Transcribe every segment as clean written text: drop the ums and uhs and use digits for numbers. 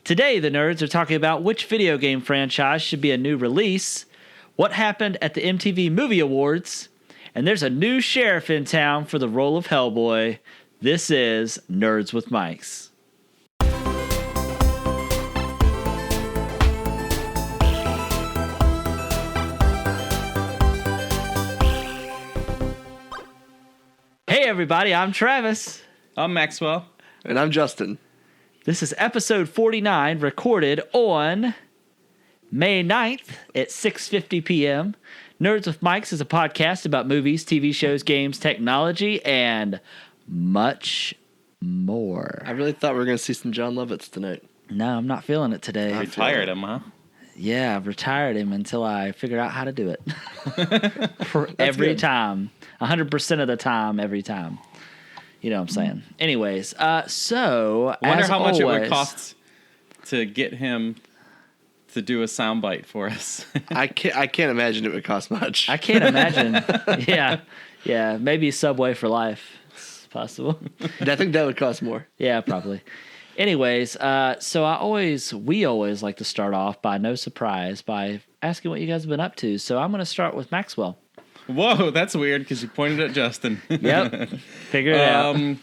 Today, the nerds are talking about which video game franchise should be a new release, what happened at the MTV Movie Awards, and there's a new sheriff in town for the role of Hellboy. This is Nerds with Mics. Hey everybody, I'm Travis. I'm Maxwell. And I'm Justin. This is episode 49, recorded on May 9th at 6:50 p.m. Nerds with Mics is a podcast about movies, TV shows, games, technology, and much more. I really thought we were going to see some John Lovitz tonight. No, I'm not feeling it today. Retired him, huh? Yeah, I've retired him until I figured out how to do it. Every time. 100% of the time, every time. You know what I'm saying? Anyways, so I wonder as how much it would always- cost to get him to do a soundbite for us. I can't imagine it would cost much. I can't imagine. Yeah, maybe Subway for life. It's possible. I think that would cost more. Yeah, probably. Anyways, so we always like to start off by no surprise by asking what you guys have been up to. So I'm going to start with Maxwell. Whoa, that's weird because you pointed at Justin. Yep, figure it out.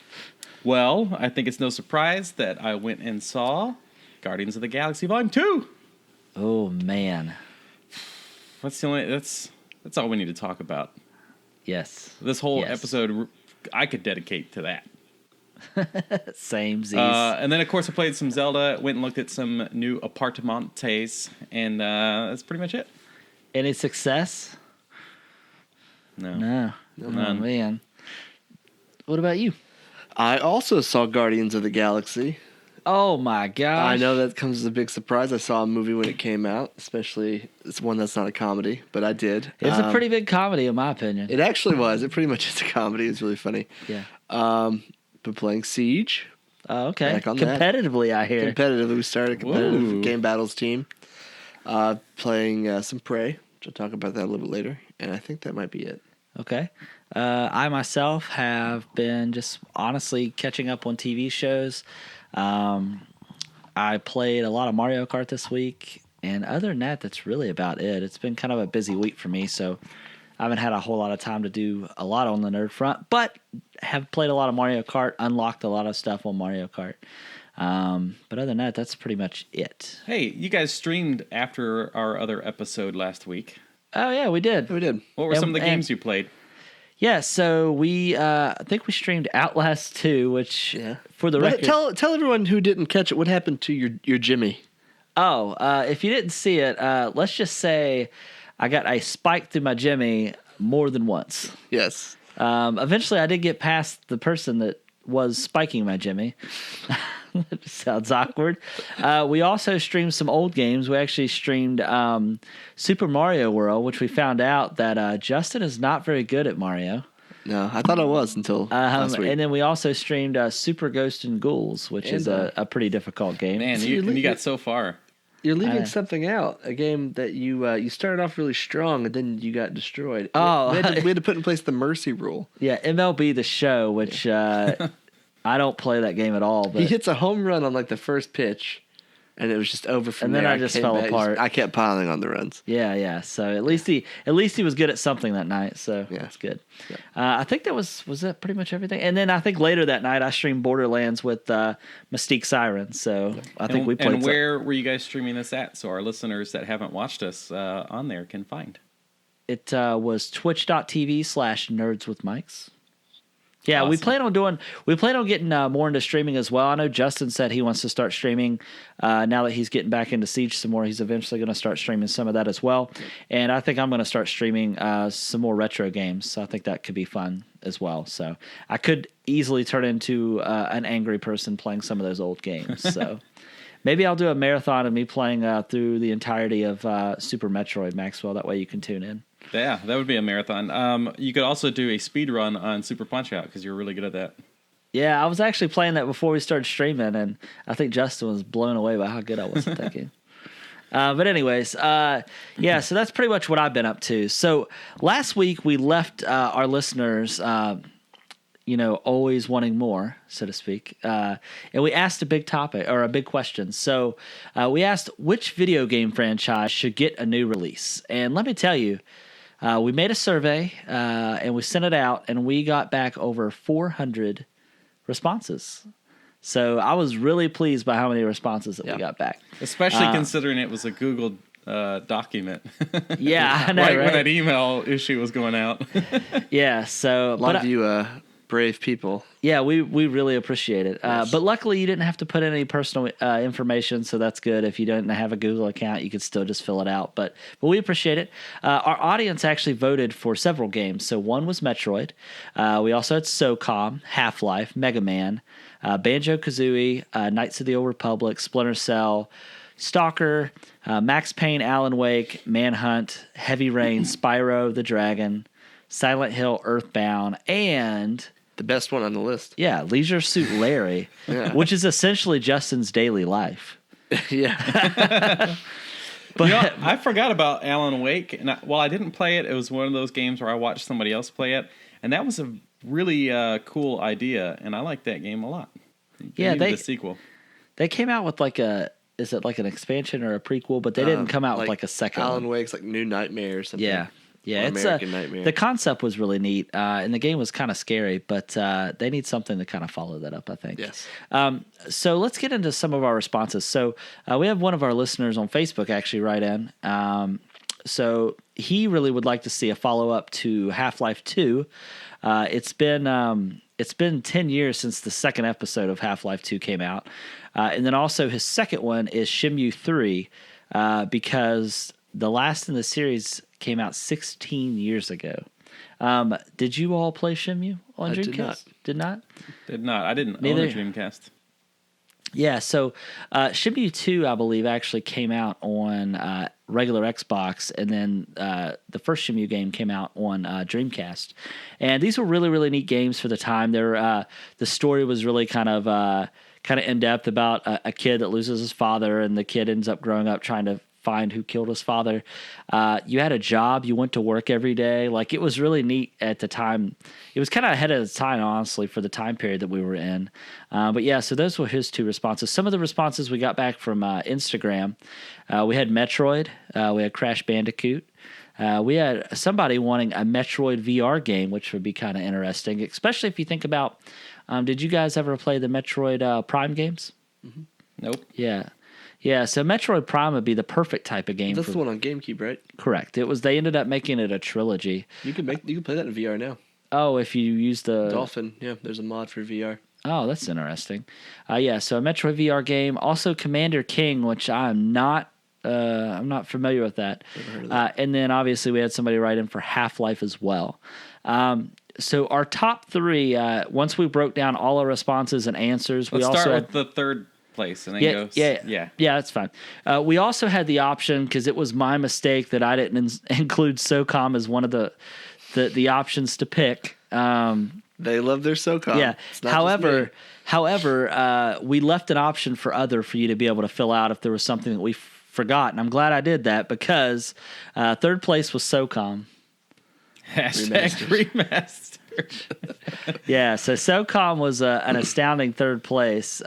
Well, I think it's no surprise that I went and saw Guardians of the Galaxy Volume 2. Oh man, That's all we need to talk about. yes. This whole Yes. episode, I could dedicate to that. Same Z's. And then, of course, I played some Zelda, went and looked at some new apartamentos, and that's pretty much it. Any success? No. No. None. Oh man. What about you? I also saw Guardians of the Galaxy. Oh my gosh. I know that comes as a big surprise. I saw a movie when it came out, especially it's one that's not a comedy, but I did. It's a pretty big comedy, in my opinion. It actually was. It pretty much is a comedy. It's really funny. Yeah. Been playing Siege. Oh, okay. Back on that. Competitively, I hear. Competitively, we started a competitive Whoa. game battles team. Playing some Prey, which I'll talk about that a little bit later. And I think that might be it. Okay. I myself have been just honestly catching up on TV shows. I played a lot of Mario Kart this week, and other than that, that's really about it. It's been kind of a busy week for me, so I haven't had a whole lot of time to do a lot on the nerd front, but have played a lot of Mario Kart, unlocked a lot of stuff on Mario Kart. But other than that, that's pretty much it. Hey, you guys streamed after our other episode last week. Oh, yeah, we did. We did. What were some of the games you played? Yeah, so we I think we streamed Outlast 2, which for the record... Tell everyone who didn't catch it what happened to your Jimmy. Oh, if you didn't see it, let's just say I got a spike through my Jimmy more than once. Yes. Eventually, I did get past the person that was spiking my Jimmy. That sounds awkward. We also streamed some old games. We actually streamed Super Mario World, which we found out that Justin is not very good at Mario. No, I thought I was until last week. And then we also streamed Super Ghosts and Ghouls, which is a pretty difficult game. Man, So you got so far. You're leaving something out. A game that you started off really strong and then you got destroyed. Oh. we had to put in place the mercy rule. Yeah, MLB The Show, which I don't play that game at all. But He hits a home run on like the first pitch, and it was just over from And there. then I just came fell back, apart. I kept piling on the runs. Yeah. So at least he was good at something that night. So Yeah. that's good. Yeah. I think that was that pretty much everything. And then I think later that night I streamed Borderlands with Mystique Siren. So I think we played. And where were you guys streaming this at? So our listeners that haven't watched us on there can find. It was twitch.tv/nerds with mics. Yeah, Awesome. we plan on getting more into streaming as well. I know Justin said he wants to start streaming now that he's getting back into Siege some more. He's eventually going to start streaming some of that as well. And I think I'm going to start streaming some more retro games. So I think that could be fun as well. So I could easily turn into an angry person playing some of those old games. So maybe I'll do a marathon of me playing through the entirety of Super Metroid, Maxwell. That way you can tune in. Yeah, that would be a marathon. You could also do a speed run on Super Punch-Out because you're really good at that. Yeah, I was actually playing that before we started streaming, and I think Justin was blown away by how good I was at that game. But anyways, so that's pretty much what I've been up to. So last week we left our listeners always wanting more, so to speak. And we asked a big topic or a big question. So we asked which video game franchise should get a new release. And let me tell you, we made a survey and we sent it out, and we got back over 400 responses. So I was really pleased by how many responses that we got back. Especially considering it was a Google document. Yeah, I know, right right? when that email issue was going out. Yeah, so A lot of you brave people. Yeah, we really appreciate it. But luckily, you didn't have to put in any personal information, so that's good. If you don't have a Google account, you could still just fill it out. But we appreciate it. Our audience actually voted for several games. So one was Metroid. We also had SOCOM, Half-Life, Mega Man, Banjo-Kazooie, Knights of the Old Republic, Splinter Cell, Stalker, Max Payne, Alan Wake, Manhunt, Heavy Rain, Spyro the Dragon, Silent Hill, Earthbound, and the best one on the list. Yeah, Leisure Suit Larry, which is essentially Justin's daily life. Yeah. But I forgot about Alan Wake, and while I didn't play it, it was one of those games where I watched somebody else play it, and that was a really cool idea, and I like that game a lot. Yeah, the sequel. They came out with is it like an expansion or a prequel? But they didn't come out with like a second Alan one. Wake's like New Nightmare or something. Yeah. Yeah, it's American Nightmare. The concept was really neat, and the game was kind of scary, but they need something to kind of follow that up, I think. Yes. So let's get into some of our responses. So we have one of our listeners on Facebook actually write in. So he really would like to see a follow-up to Half-Life 2. It's been 10 years since the second episode of Half-Life 2 came out. And then also his second one is Shenmue 3, because the last in the series came out 16 years ago. Did you all play Shenmue on Dreamcast? Did not? Did not. I didn't Neither. own a Dreamcast. Yeah, so Shenmue 2, I believe, actually came out on regular Xbox, and then the first Shenmue game came out on Dreamcast. And these were really, really neat games for the time. The story was really kind of in-depth about a kid that loses his father, and the kid ends up growing up trying to find who killed his father. You had a job. You went to work every day. Like, it was really neat at the time. It was kind of ahead of the time, honestly, for the time period that we were in. But yeah, so those were his two responses. Some of the responses we got back from Instagram, we had Metroid. We had Crash Bandicoot. We had somebody wanting a Metroid VR game, which would be kind of interesting, especially if you think about, did you guys ever play the Metroid Prime games? Mm-hmm. Nope. Yeah. Yeah, so Metroid Prime would be the perfect type of game. That's the one on GameCube, right? Correct. It was. They ended up making it a trilogy. You can play that in VR now. Oh, if you use the Dolphin, yeah, there's a mod for VR. Oh, that's interesting. Yeah, so a Metroid VR game, also Commander King, which I'm not familiar with that. Never heard of that. And then obviously we had somebody write in for Half-Life as well. So our top three, once we broke down all our responses and answers, Let's we also start had, with the third place and then go. Yeah, that's fine. We also had the option, because it was my mistake that I didn't include SOCOM as one of the options to pick. They love their SOCOM. Yeah. However, we left an option for you to be able to fill out if there was something that we forgot, and I'm glad I did that, because third place was SOCOM. Remastered. Yeah, so SOCOM was an astounding third place.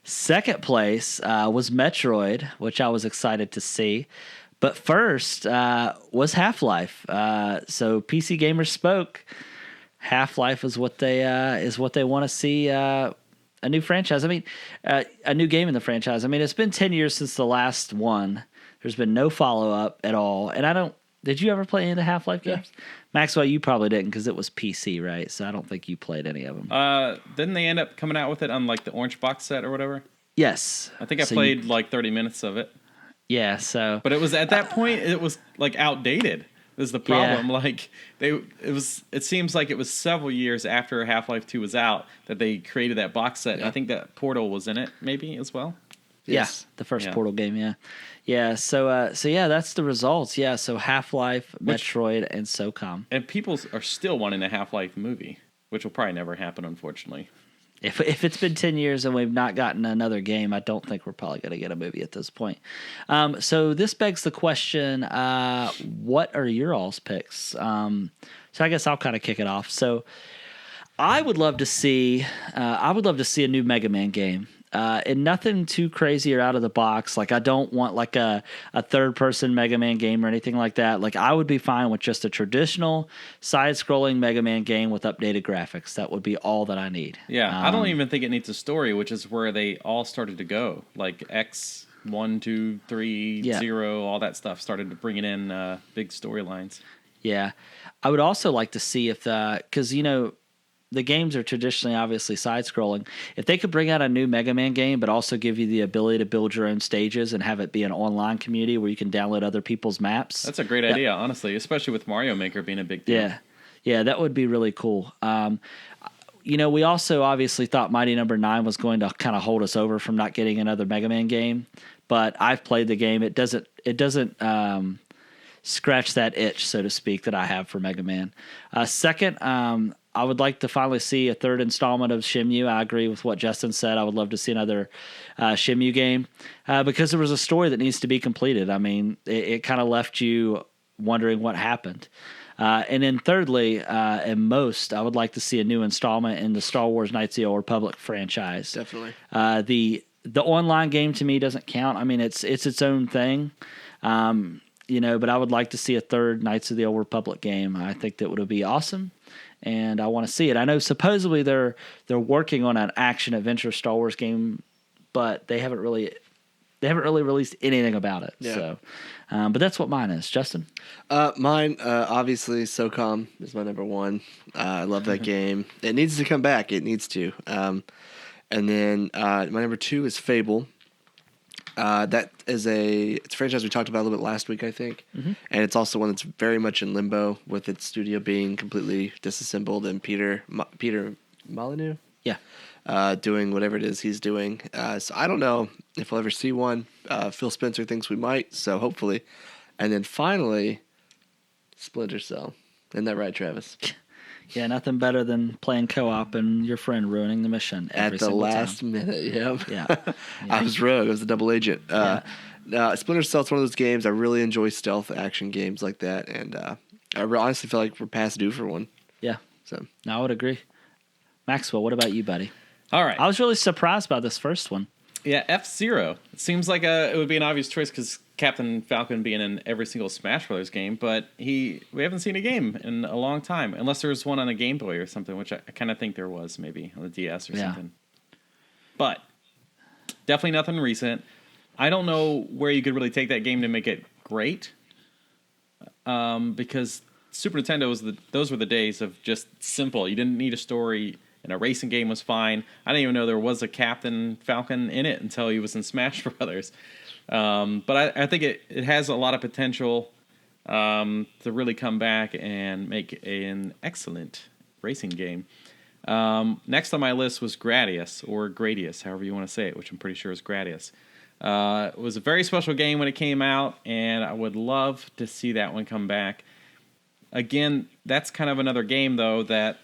Second place was Metroid, which I was excited to see. But first was Half-Life. So PC Gamers spoke. Half-Life is what they want to see. A new franchise. I mean, a new game in the franchise. I mean, it's been 10 years since the last one. There's been no follow-up at all. And did you ever play any of the Half-Life games? Yeah. Maxwell, you probably didn't, because it was PC, right? So I don't think you played any of them. Didn't they end up coming out with it on like the orange box set or whatever? Yes. I think I played like 30 minutes of it. Yeah, so. But it was at that point, it was like outdated. Is the problem. Yeah. Like it seems like it was several years after Half-Life 2 was out that they created that box set. Yeah. I think that Portal was in it maybe as well. Yes. Yeah, the first Portal game, yeah. Yeah, so yeah, that's the results. Yeah, so Half-Life, Metroid, and SOCOM. And people are still wanting a Half-Life movie, which will probably never happen, unfortunately. If it's been 10 years and we've not gotten another game, I don't think we're probably going to get a movie at this point. So this begs the question, what are your all's picks? So I guess I'll kind of kick it off. So I would love to see. I would love to see a new Mega Man game. And nothing too crazy or out of the box. Like I don't want like a third person Mega Man game or anything like that. Like I would be fine with just a traditional side scrolling Mega Man game with updated graphics. That would be all that I need. Yeah, I don't even think it needs a story, which is where they all started to go. Like X 1, 2, 3, 0, all that stuff started to bring it in big storylines. Yeah, I would also like to see if because the games are traditionally obviously side-scrolling. If they could bring out a new Mega Man game, but also give you the ability to build your own stages and have it be an online community where you can download other people's maps. That's a great idea, honestly, especially with Mario Maker being a big deal. Yeah, that would be really cool. We also obviously thought Mighty Number 9 was going to kind of hold us over from not getting another Mega Man game, but I've played the game. It doesn't scratch that itch, so to speak, that I have for Mega Man. Second, I would like to finally see a third installment of Shenmue. I agree with what Justin said. I would love to see another Shenmue game because there was a story that needs to be completed. I mean, it kind of left you wondering what happened. And then thirdly, and most, I would like to see a new installment in the Star Wars Knights of the Old Republic franchise. Definitely. The online game to me doesn't count. I mean, it's its own thing. But I would like to see a third Knights of the Old Republic game. I think that would be awesome, and I want to see it. I know supposedly they're working on an action adventure Star Wars game, but they haven't really released anything about it. Yeah. So, but that's what mine is. Justin? Mine, obviously, SOCOM is my number one. I love that game. It needs to come back. It needs to. And then my number two is Fable. That is it's a franchise we talked about a little bit last week, I think. Mm-hmm. And it's also one that's very much in limbo with its studio being completely disassembled and Peter Molyneux? Yeah. Doing whatever it is he's doing. So I don't know if we'll ever see one. Phil Spencer thinks we might, so hopefully. And then finally, Splinter Cell. Isn't that right, Travis? Yeah, nothing better than playing co-op and your friend ruining the mission every at the last time. minute. Yep. Yeah. I was rogue. I was a double agent. Splinter Cell is one of those games I really enjoy stealth action games like that, and I honestly feel like we're past due for one. Yeah. So I would agree. Maxwell, what about you, buddy? All right. I was really surprised by this first one. Yeah, F-Zero. It seems like it would be an obvious choice because Captain Falcon being in every single Smash Brothers game, but we haven't seen a game in a long time, unless there was one on a Game Boy or something, which I kind of think there was maybe on the DS or something. But definitely nothing recent. I don't know where you could really take that game to make it great, because Super Nintendo those were the days of just simple. You didn't need a story. And a racing game was fine. I didn't even know there was a Captain Falcon in it until he was in Smash Brothers. But I think it has a lot of potential to really come back and make an excellent racing game. Next on my list was Gradius, or Gradius, however you want to say it, which I'm pretty sure is Gradius. It was a very special game when it came out, and I would love to see that one come back. Again, that's kind of another game, though, that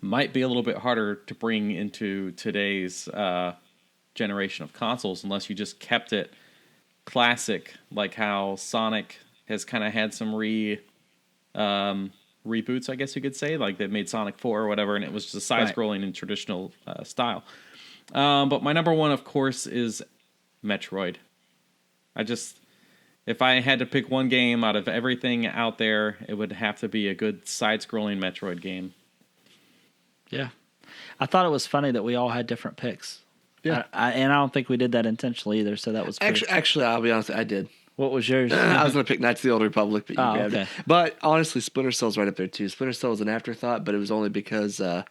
might be a little bit harder to bring into today's generation of consoles unless you just kept it classic, like how Sonic has kind of had some reboots, I guess you could say. Like they made Sonic 4 or whatever, and it was just side-scrolling in traditional style. But my number one, of course, is Metroid. If I had to pick one game out of everything out there, it would have to be a good side-scrolling Metroid game. Yeah. I thought it was funny that we all had different picks. Yeah. And I don't think we did that intentionally either, so that was pretty... Actually, I'll be honest, I did. What was yours? I was going to pick Knights of the Old Republic, but you grabbed okay. it. But honestly, Splinter Cell's right up there too. Splinter Cell was an afterthought, but it was only because I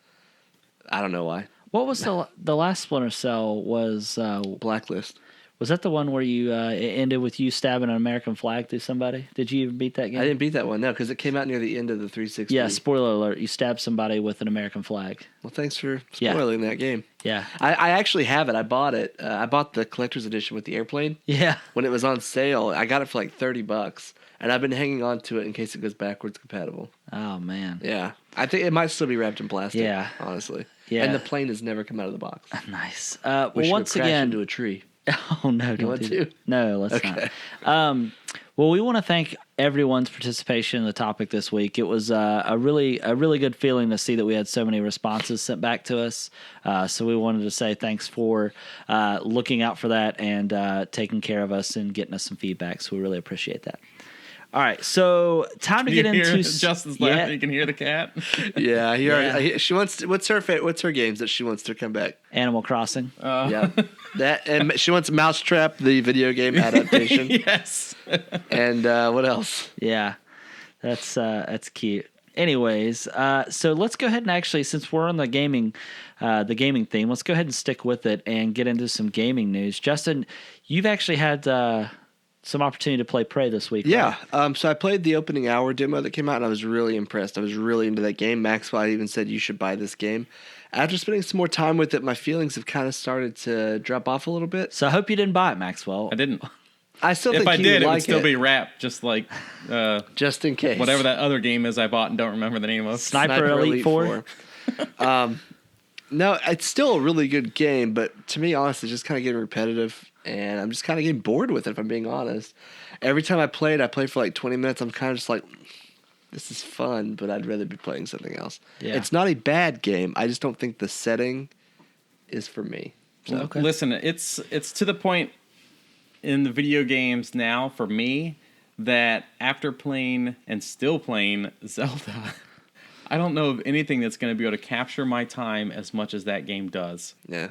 don't know why. What was the last Splinter Cell was... Blacklist. Was that the one where you it ended with you stabbing an American flag through somebody? Did you even beat that game? I didn't beat that one, no, because it came out near the end of the 360. Yeah, spoiler alert. You stabbed somebody with an American flag. Well, thanks for spoiling that game. Yeah. I actually have it. I bought it. I bought the collector's edition with the airplane. Yeah. When it was on sale. I got it for like $30, and I've been hanging on to it in case it goes backwards compatible. Oh, man. Yeah. I think it might still be wrapped in plastic, honestly. Yeah. And the plane has never come out of the box. Nice. Well, once again... into a tree. Oh, no, don't do that. No, let's not. Well, we want to thank everyone's participation in the topic this week. It was a really good feeling to see that we had so many responses sent back to us. So we wanted to say thanks for looking out for that and taking care of us and getting us some feedback. So we really appreciate that. All right, so time to get into Justin's laughing. You can hear the cat. Yeah, she wants. What's her games that she wants to come back? Animal Crossing. Yeah, that, and she wants Mousetrap, the video game adaptation. Yes. And what else? Yeah, that's cute. Anyways, so let's go ahead and actually, since we're on the gaming theme, let's go ahead and stick with it and get into some gaming news. Justin, you've actually had some opportunity to play Prey this week. Yeah. Right? So I played the opening hour demo that came out, and I was really impressed. I was really into that game. Maxwell even said you should buy this game. After spending some more time with it, my feelings have kind of started to drop off a little bit. So I hope you didn't buy it, Maxwell. I didn't. I still think if I you did, would it like would still be wrapped, just like just in case. whatever that other game is I bought and don't remember the name of. Sniper Elite 4. No, it's still a really good game, but to me, honestly, it's just kind of getting repetitive, and I'm just kind of getting bored with it, if I'm being honest. Every time I play for like 20 minutes. I'm kind of just like, this is fun, but I'd rather be playing something else. Yeah. It's not a bad game. I just don't think the setting is for me. So. Okay. Listen, it's to the point in the video games now for me that after playing and still playing Zelda, I don't know of anything that's going to be able to capture my time as much as that game does. Yeah.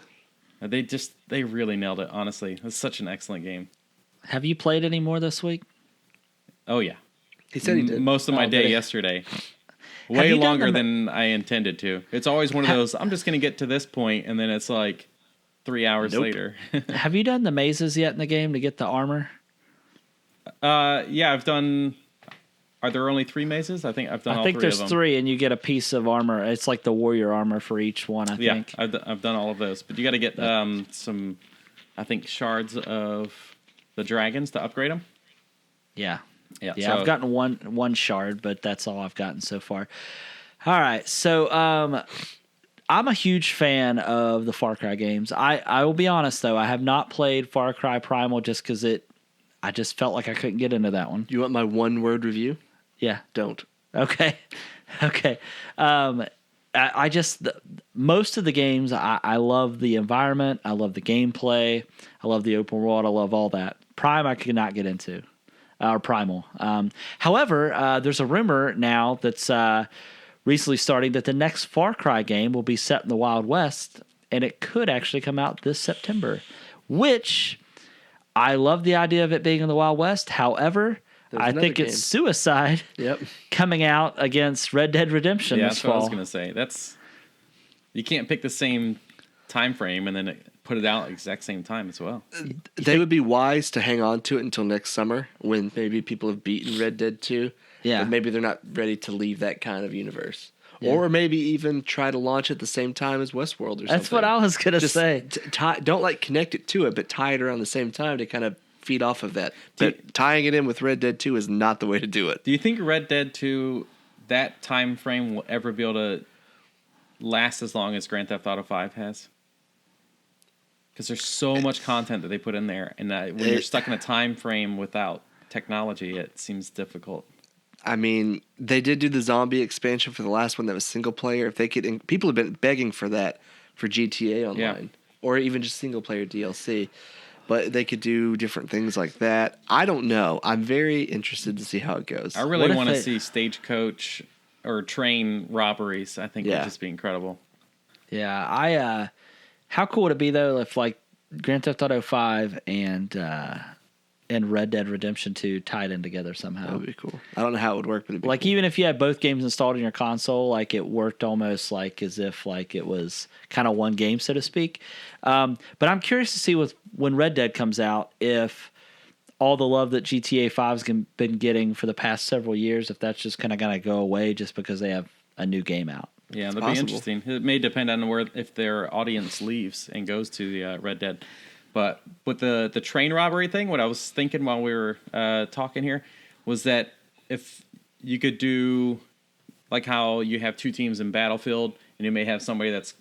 They really nailed it, honestly. It's such an excellent game. Have you played any more this week? Oh, yeah. He said he did. Most of my day yesterday. Way longer than I intended to. It's always one of those, I'm just going to get to this point, and then it's like 3 hours later. Have you done the mazes yet in the game to get the armor? Yeah, I've done... Are there only 3 mazes? I think I've done all 3 of them. I think there's 3, and you get a piece of armor. It's like the warrior armor for each one, I think. Yeah, I've done all of those. But you got to get some, I think, shards of the dragons to upgrade them. Yeah. Yeah, so I've gotten one shard, but that's all I've gotten so far. All right, so I'm a huge fan of the Far Cry games. I will be honest, though. I have not played Far Cry Primal just because I just felt like I couldn't get into that one. You want my one-word review? Yeah. Don't. Okay. I just most of the games I love the environment, I love the gameplay, I love the open world, I love all that. Prime I could not get into, or Primal. However, there's a rumor now that's recently starting that the next Far Cry game will be set in the Wild West, and it could actually come out this September. Which I love the idea of it being in the Wild West. However, I think it's suicide coming out against Red Dead Redemption this fall. That's what I was going to say. You can't pick the same time frame and then put it out at the exact same time as well. They would be wise to hang on to it until next summer when maybe people have beaten Red Dead 2. Yeah. But maybe they're not ready to leave that kind of universe. Yeah. Or maybe even try to launch at the same time as Westworld or something. That's what I was going to say. Don't connect it to it, but tie it around the same time to kind of feed off of that. But tying it in with Red Dead 2 is not the way to do it. Do you think Red Dead 2, that time frame will ever be able to last as long as Grand Theft Auto 5 has? Because there's so much content that they put in there, and when you're stuck in a time frame without technology, it seems difficult. I mean, they did do the zombie expansion for the last one that was single player. If they could, people have been begging for that for GTA Online, or even just single player DLC. But they could do different things like that. I don't know. I'm very interested to see how it goes. I really want to see stagecoach or train robberies. I think would just be incredible. Yeah, how cool would it be though if like Grand Theft Auto 5 and Red Dead Redemption 2 tied in together somehow? That would be cool. I don't know how it would work, but it'd be like cool. Even if you had both games installed in your console, like it worked almost like as if like it was kind of one game, so to speak. But I'm curious to see when Red Dead comes out, if all the love that GTA 5's been getting for the past several years, if that's just kind of going to go away just because they have a new game out. Yeah, that'd be interesting. It may depend on if their audience leaves and goes to the Red Dead. But with the train robbery thing, what I was thinking while we were talking here was that if you could do like how you have 2 teams in Battlefield, and you may have somebody that's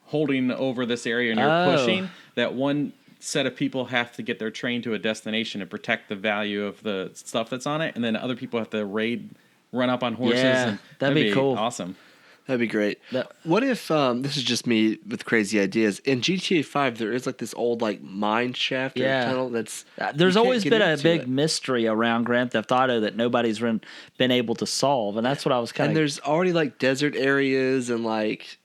holding over this area and you're pushing, that one set of people have to get their train to a destination to protect the value of the stuff that's on it, and then other people have to run up on horses. Yeah, and that'd be cool. Awesome. That'd be great. What if this is just me with crazy ideas? In GTA 5, there is like this old like mine shaft or tunnel that's. There's you can't always get been a into big it. mystery around Grand Theft Auto that nobody's been able to solve, and that's what I was kind And of. there's already like desert areas and like.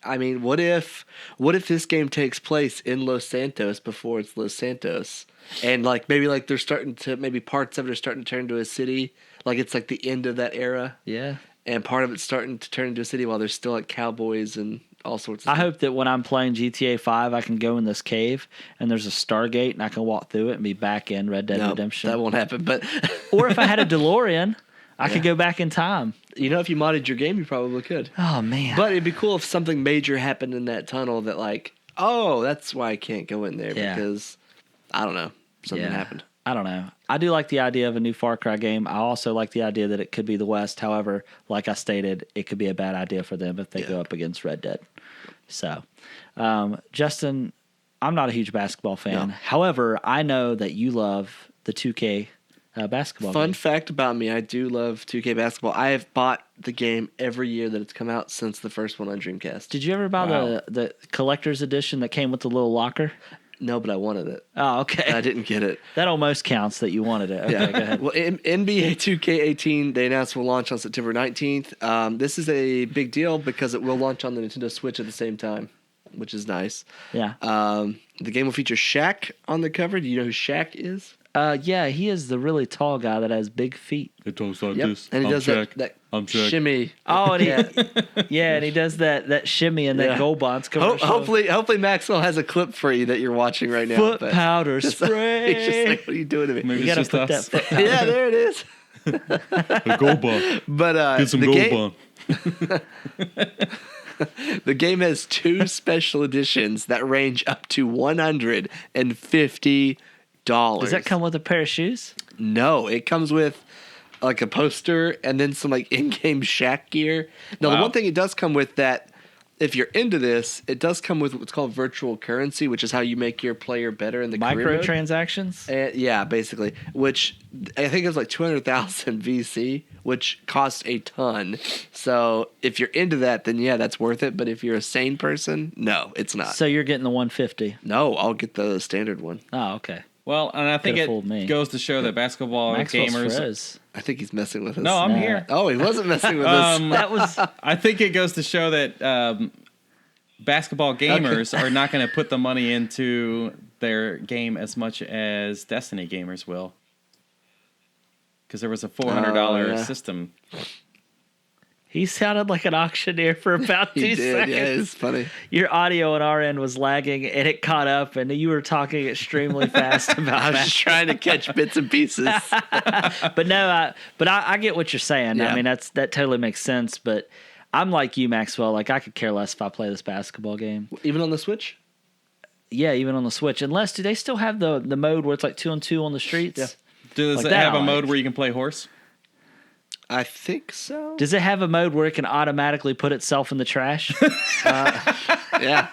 I mean, what if this game takes place in Los Santos before it's Los Santos, and like maybe like they're starting to maybe parts of it are starting to turn into a city, like it's like the end of that era. Yeah. And part of it's starting to turn into a city while there's still like cowboys and all sorts of I stuff. hope that when I'm playing GTA 5, I can go in this cave and there's a Stargate and I can walk through it and be back in Red Dead Redemption. That won't happen. But Or if I had a DeLorean, I could go back in time. you know, if you modded your game, you probably could. Oh, man. But it'd be cool if something major happened in that tunnel that like, oh, that's why I can't go in there because, I don't know, something happened. I don't know. I do like the idea of a new Far Cry game. I also like the idea that it could be the West. However, like I stated, it could be a bad idea for them if they go up against Red Dead. So, Justin, I'm not a huge basketball fan. No. However, I know that you love the 2K basketball Fun game. fact about me, I do love 2K basketball. I have bought the game every year that it's come out since the first one on Dreamcast. Did you ever buy the collector's edition that came with the little locker? No, but I wanted it. Oh, okay. I didn't get it. That almost counts that you wanted it. Okay, go ahead. Well, NBA 2K18, they announced will launch on September 19th. This is a big deal because it will launch on the Nintendo Switch at the same time, which is nice. Yeah. The game will feature Shaq on the cover. Do you know who Shaq is? Yeah, he is the really tall guy that has big feet. It talks like Yep. And he does that shimmy. Oh, and and he does that shimmy in that Gold Bonds commercial. Hopefully Maxwell has a clip for you that you're watching right now. Foot but powder just- spray. He's just like, what are you doing to me? Maybe You it's gotta just put us. that foot powder. Yeah, there it is. The gold bar. But Get some the gold game, bar. the game has 2 special editions that range up to $150. Does that come with a pair of shoes? No, it comes with like a poster and then some like in-game Shaq gear. Now, the Wow. one thing it does come with that, if you're into this, it does come with what's called virtual currency, which is how you make your player better in the career mode. Microtransactions? Yeah, basically. Which I think it was like 200,000 VC, which costs a ton. So if you're into that, then yeah, that's worth it. But if you're a sane person, no, it's not. So you're getting the 150. No, I'll get the standard one. Oh, okay. Well, and I think Coulda fooled me. it goes to show that basketball Maxwell's gamers. froze. I think he's messing with us. No, I'm Nah. here. Oh, he wasn't messing with us. That was I think it goes to show that basketball gamers are not going to put the money into their game as much as Destiny gamers will. Because there was a $400 system. he sounded like an auctioneer for about 2 He did, seconds. yeah, it's funny. Your audio on our end was lagging and it caught up and you were talking extremely fast I about was it. just trying to catch bits and pieces. But no, I get what you're saying. Yeah. I mean, that totally makes sense. But I'm like you, Maxwell. Like I could care less if I play this basketball game. Even on the Switch? Yeah, even on the Switch. Unless, do they still have the mode where it's like 2-on-2 on the streets? Yeah. Does Like it that have I a mode like. where you can play horse? I think so. Does it have a mode where it can automatically put itself in the trash? Yeah.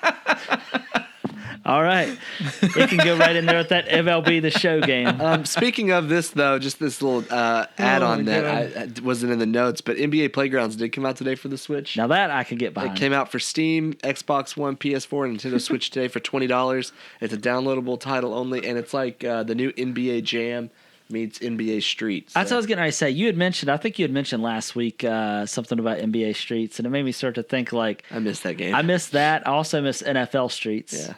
All right. It can go right in there with that MLB The Show game. Speaking of this, though, just this little add-on that I wasn't in the notes, but NBA Playgrounds did come out today for the Switch. Now that I can get It behind. came out for Steam, Xbox One, PS4, and Nintendo Switch today for $20. It's a downloadable title only, and it's like the new NBA Jam meets NBA Street. That's what I So, was getting ready to say. I think you had mentioned last week something about NBA Streets, and it made me start to think like, I missed that game. I missed that. I also miss NFL Streets. Yeah.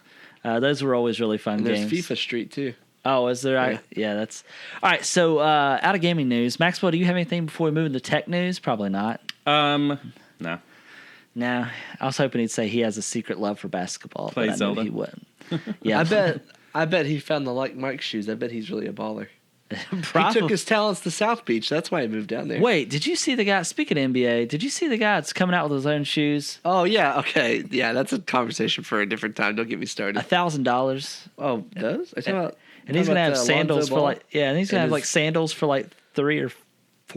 Those were always really fun and there's games. FIFA Street, too. Oh, is there? Yeah, that's... All right, so out of gaming news, Maxwell, do you have anything before we move into tech news? Probably not. No. No, I was hoping he'd say he has a secret love for basketball, Play but I Zelda. knew he wouldn't. Yeah, I bet he found the like Mike shoes. I bet he's really a baller. He probably. took his talents to South Beach. That's why he moved down there. Wait, did you see the guy? Speaking of NBA, did you see the guy that's coming out with his own shoes? Oh, yeah. Okay. Yeah, that's a conversation for a different time. Don't get me started. $1,000, Oh, does? I talking about, and he's gonna have Lonzo sandals for Ball? like and he's gonna have his- like sandals for like $300 or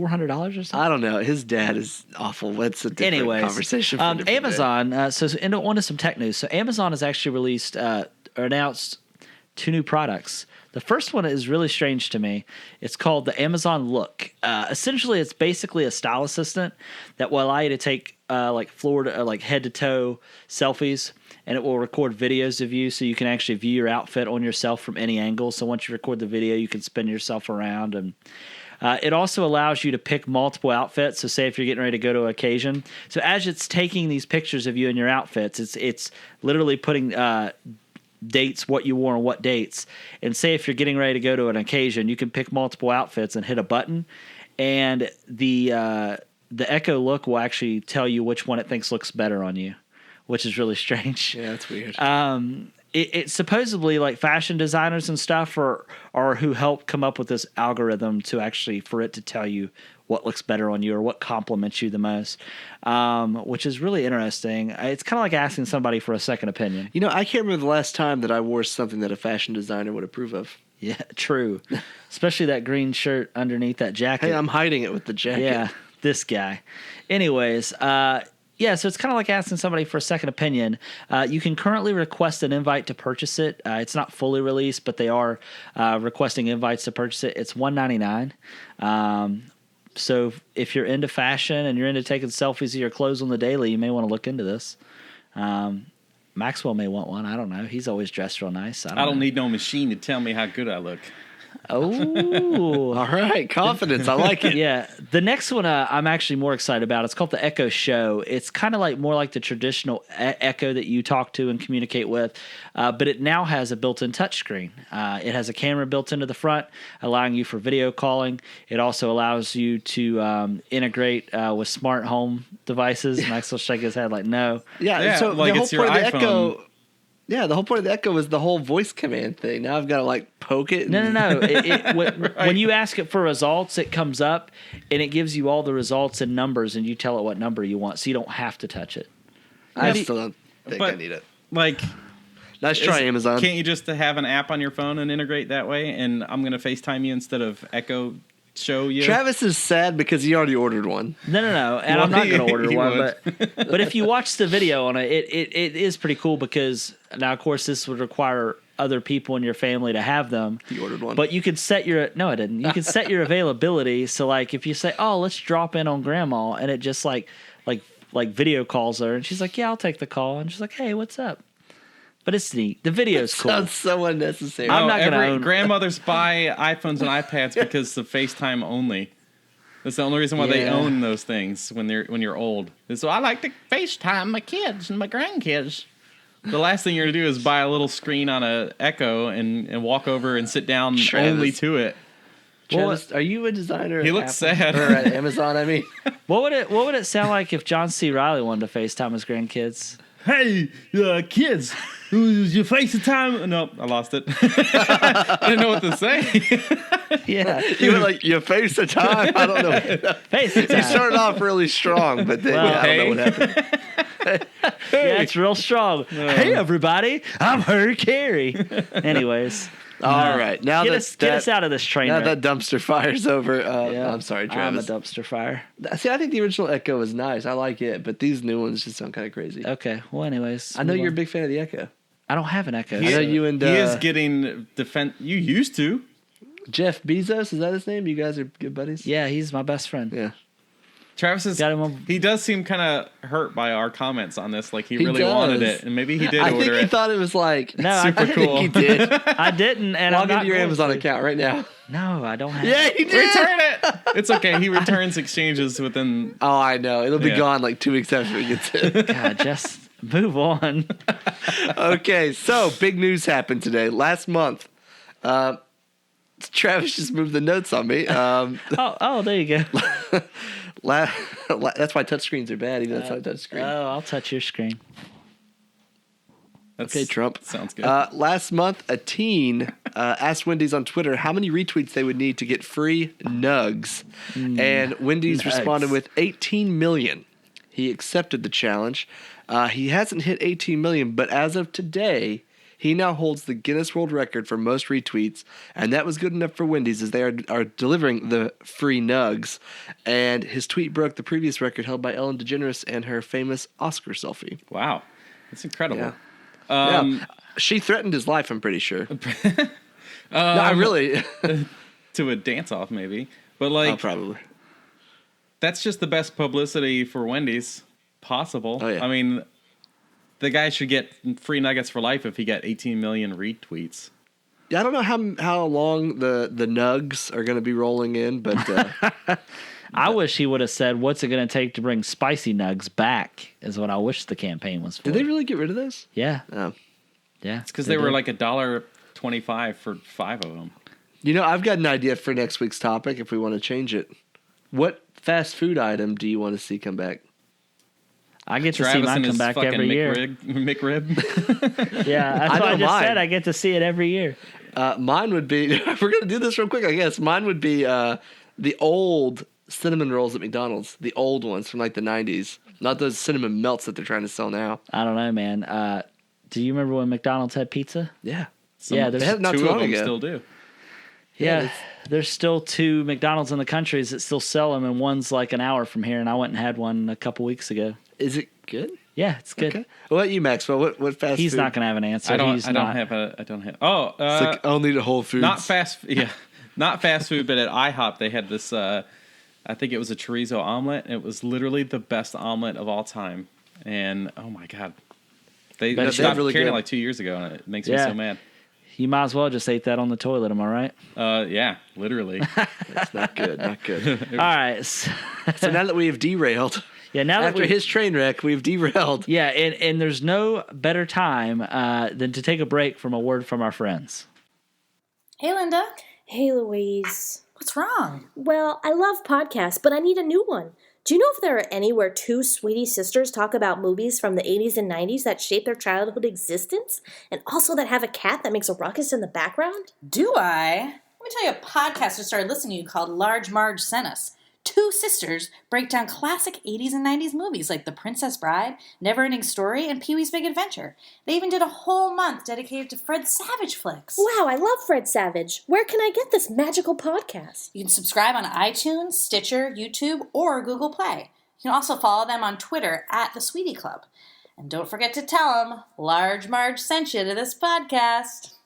$400 or something. I don't know. His dad is awful. That's a different Anyways, conversation. For a different day. Amazon. So on to some tech news. So Amazon has actually released or announced two new products. The first one is really strange to me. It's called the Amazon Look. Essentially, it's basically a style assistant that will allow you to take like head to toe selfies, and it will record videos of you, so you can actually view your outfit on yourself from any angle. So once you record the video, you can spin yourself around, and it also allows you to pick multiple outfits. So say if you're getting ready to go to an occasion. So as it's taking these pictures of you in your outfits, it's literally putting dates, what you wore on what dates. And say if you're getting ready to go to an occasion, you can pick multiple outfits and hit a button. And the Echo Look will actually tell you which one it thinks looks better on you, which is really strange. Yeah, that's weird. It's supposedly like fashion designers and stuff are who help come up with this algorithm to actually for it to tell you what looks better on you or what compliments you the most, which is really interesting. It's kind of like asking somebody for a second opinion. You know, I can't remember the last time that I wore something that a fashion designer would approve of. Yeah, true. Especially that green shirt underneath that jacket. Hey, I'm hiding it with the jacket. Yeah, this guy. Anyways, yeah, so it's kind of like asking somebody for a second opinion. You can currently request an invite to purchase it. It's not fully released, but they are requesting invites to purchase it. It's $199. So if you're into fashion and you're into taking selfies of your clothes on the daily, you may want to look into this. Maxwell may want one. I don't know. He's always dressed real nice. I don't need no machine to tell me how good I look. Oh, all right, confidence. I like it. Yeah, the next one I'm actually more excited about. It's called the Echo Show. It's kind of like more like the traditional Echo that you talk to and communicate with, but it now has a built-in touchscreen. It has a camera built into the front, allowing you for video calling. It also allows you to integrate with smart home devices. Max will shake his head like, no. Yeah, so like the whole it's your point of the iPhone. Echo. Yeah, the whole point of the Echo is the whole voice command thing. Now I've got to like poke it. No. When you ask it for results, it comes up and it gives you all the results and numbers, and you tell it what number you want, so you don't have to touch it. I still don't think I need it. Like, Nice try, Amazon. Can't you just have an app on your phone and integrate that way? And I'm going to FaceTime you instead of Echo Show you. Travis is sad because he already ordered one. No. And I'm not going to order He one, would. but if you watch the video on it, it is pretty cool because now, of course, this would require other people in your family to have them. He ordered one. But you can set your no, I didn't. You can set your availability. So like if you say, "Oh, let's drop in on Grandma," and it just like video calls her, and she's like, "Yeah, I'll take the call," and she's like, "Hey, what's up?" But it's neat. The video's cool. Sounds so unnecessary. I'm not gonna own- grandmothers buy iPhones and iPads because of FaceTime only. That's the only reason why they Yeah. own those things when you're old. And so I like to FaceTime my kids and my grandkids. The last thing you're gonna do is buy a little screen on a Echo and walk over and sit down Travis. only to it. Travis, are you a designer? He at looks Apple? sad. Or at Amazon, I mean. What would it sound like if John C. Reilly wanted to FaceTime his grandkids? Hey, kids, who's your FaceTime? Nope, I lost it. I didn't know what to say. Yeah, You were like, your face of time? I don't know. FaceTime. You started off really strong, but then Well, I don't know what happened. Yeah, it's real strong. Hey, everybody, I'm her Carey. Anyways, All right. Now get us out of this train Now wreck. that dumpster fire's over. Yeah. I'm sorry, I'm a Travis. dumpster fire. See, I think the original Echo was nice. I like it, but these new ones just sound kind of crazy. Okay. Well, anyways, I know move you're a on. big fan of the Echo. I don't have an Echo. I know you and He is getting You used to. Jeff Bezos, is that his name? You guys are good buddies? Yeah, he's my best friend. Yeah. Travis is. Got him on- He does seem kind of hurt by our comments on this. Like he He really does. wanted it, and maybe he did I order think he it. thought it was like No, I super think cool. He did. I didn't, and I'm Log not into your going Amazon to. account right now. No, I don't have. Yeah, he did. Return it. It's okay. He returns exchanges within. Oh, I know. It'll be Yeah. gone like 2 weeks after he gets it. God, just move on. Okay, so big news happened today. Last month, Travis just moved the notes on me. Oh, there you go. That's why touchscreens are bad, even though it's not a touchscreen. Oh, I'll touch your screen. That's, Okay, Trump. Sounds good. Last month, a teen asked Wendy's on Twitter how many retweets they would need to get free nugs. And Wendy's Nugs. responded with 18 million. He accepted the challenge. He hasn't hit 18 million, but as of today, he now holds the Guinness World Record for most retweets. And that was good enough for Wendy's as they are delivering the free nugs. And his tweet broke the previous record held by Ellen DeGeneres and her famous Oscar selfie. Wow, that's incredible. Yeah. Um, She threatened his life, I'm pretty sure. No, really. To a dance-off, maybe. But, Oh, probably. that's just the best publicity for Wendy's possible. Oh, yeah. I mean, the guy should get free nuggets for life if he got 18 million retweets. Yeah, I don't know how long the nugs are going to be rolling in, but I wish he would have said, "What's it going to take to bring spicy nugs back?" Is what I wish the campaign was for. did they really get rid of those? Yeah, Oh. yeah. It's because they were like $1.25 for 5 of them. You know, I've got an idea for next week's topic if we want to change it. What fast food item do you want to see come back? I get to Travis see mine and come his back fucking every year. McRib. Yeah, that's what I know just mine. said. I get to see it every year. Mine would be, if we're going to do this real quick, I guess, mine would be the old cinnamon rolls at McDonald's. The old ones from like the 90s. Not those cinnamon melts that they're trying to sell now. I don't know, man. Do you remember when McDonald's had pizza? Yeah. Yeah, they had it not two too of long them ago. still do. Yeah, there's still 2 McDonald's in the countries that still sell them, and one's like an hour from here, and I went and had one a couple weeks ago. Is it good? Yeah, it's good. Okay. What about you, Maxwell? What fast He's food? not going to have an answer. I don't He's have Oh, It's like only the Whole Foods. not fast food, but at IHOP they had this I think it was a chorizo omelet. It was literally the best omelet of all time. And oh my god. They Bet you stopped really carrying it good. like 2 years ago, and it makes me Yeah. so mad. You might as well just ate that on the toilet. Am I right? Yeah, literally. That's not good. Not good. All right. So So now that we have derailed, yeah, now that after his train wreck, we've derailed. yeah, and there's no better time than to take a break from a word from our friends. Hey, Linda. Hey, Louise. What's wrong? Well, I love podcasts, but I need a new one. Do you know if there are any where 2 sweetie sisters talk about movies from the 80s and 90s that shaped their childhood existence? And also that have a cat that makes a ruckus in the background? Do I? Let me tell you a podcast I started listening to called Marge Sent Us. 2 sisters break down classic 80s and 90s movies like The Princess Bride, Neverending Story, and Pee-wee's Big Adventure. They even did a whole month dedicated to Fred Savage flicks. Wow, I love Fred Savage. Where can I get this magical podcast? You can subscribe on iTunes, Stitcher, YouTube, or Google Play. You can also follow them on Twitter at The Sweetie Club. And don't forget to tell them Marge sent you to this podcast.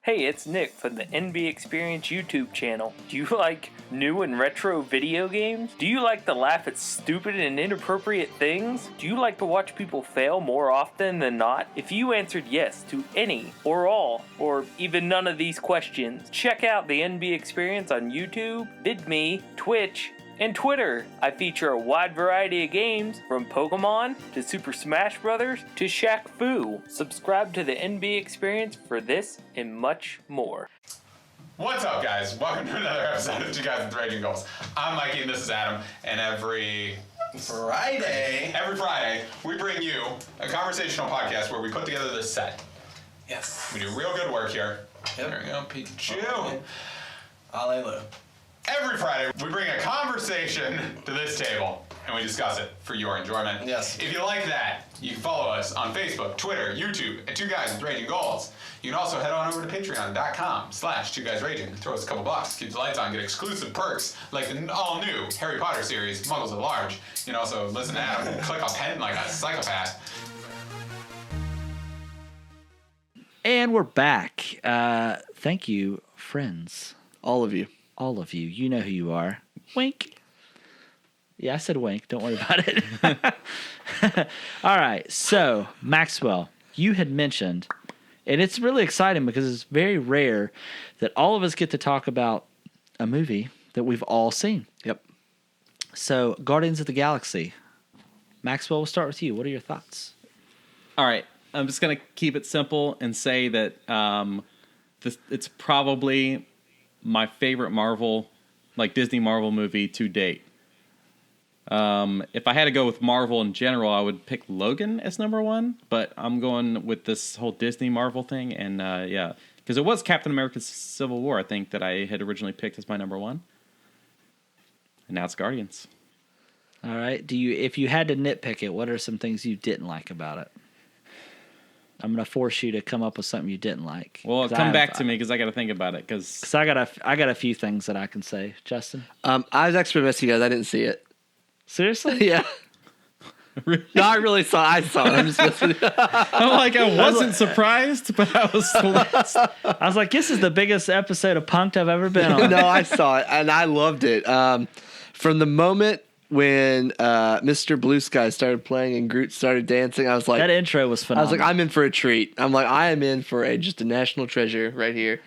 Hey, it's Nick from the NBexperience YouTube channel. Do you like new and retro video games? Do you like to laugh at stupid and inappropriate things? Do you like to watch people fail more often than not? If you answered yes to any or all or even none of these questions, check out the NBexperience on YouTube, VidMe, Twitch, and Twitter. I feature a wide variety of games, from Pokemon to Super Smash Bros. To Shaq Fu. Subscribe to the NBexperience for this and much more. What's up, guys? Welcome to another episode of Two Guys with Raging Goals. I'm Mikey and this is Adam, and every Friday, we bring you a conversational podcast where we put together this set. Yes. We do real good work here. Yep. There we go, Pikachu. Hallelujah. Every Friday, we bring a conversation to this table, and we discuss it for your enjoyment. Yes. If you like that, you can follow us on Facebook, Twitter, YouTube, at Two Guys with Raging Goals. You can also head on over to patreon.com/2guysraging. Throw us a couple bucks, keep the lights on, get exclusive perks like the all-new Harry Potter series, Muggles at Large. You can also listen to Adam click a pen like a psychopath. And we're back. Thank you, friends. All of you. All of you. You know who you are. Wink. Yeah, I said wink. Don't worry about it. All right. So, Maxwell, you had mentioned, and it's really exciting because it's very rare that all of us get to talk about a movie that we've all seen. Yep. So, Guardians of the Galaxy. Maxwell, we'll start with you. What are your thoughts? All right. I'm just going to keep it simple and say that it's probably my favorite Disney Marvel movie to date. If I had to go with Marvel in general, I would pick Logan as number 1, but I'm going with this whole Disney Marvel thing, and yeah, because it was Captain America's Civil War, I think, that I had originally picked as my number 1, and now it's Guardians. All right. If you had to nitpick it, what are some things you didn't like about it? I'm going to force you to come up with something you didn't like. Well, come back to me because I got to think about it. Because I got a few things that I can say. Justin? I was actually missing you guys. I didn't see it. Seriously? Yeah. No, I saw it. I'm just messing. I'm like, I wasn't surprised, but I was I was like, this is the biggest episode of Punked I've ever been on. No, I saw it and I loved it. From the moment when Mr. Blue Sky started playing and Groot started dancing, I was like, That intro was I phenomenal. was like, I'm in for a treat. I'm like, I am in for just a national treasure right here,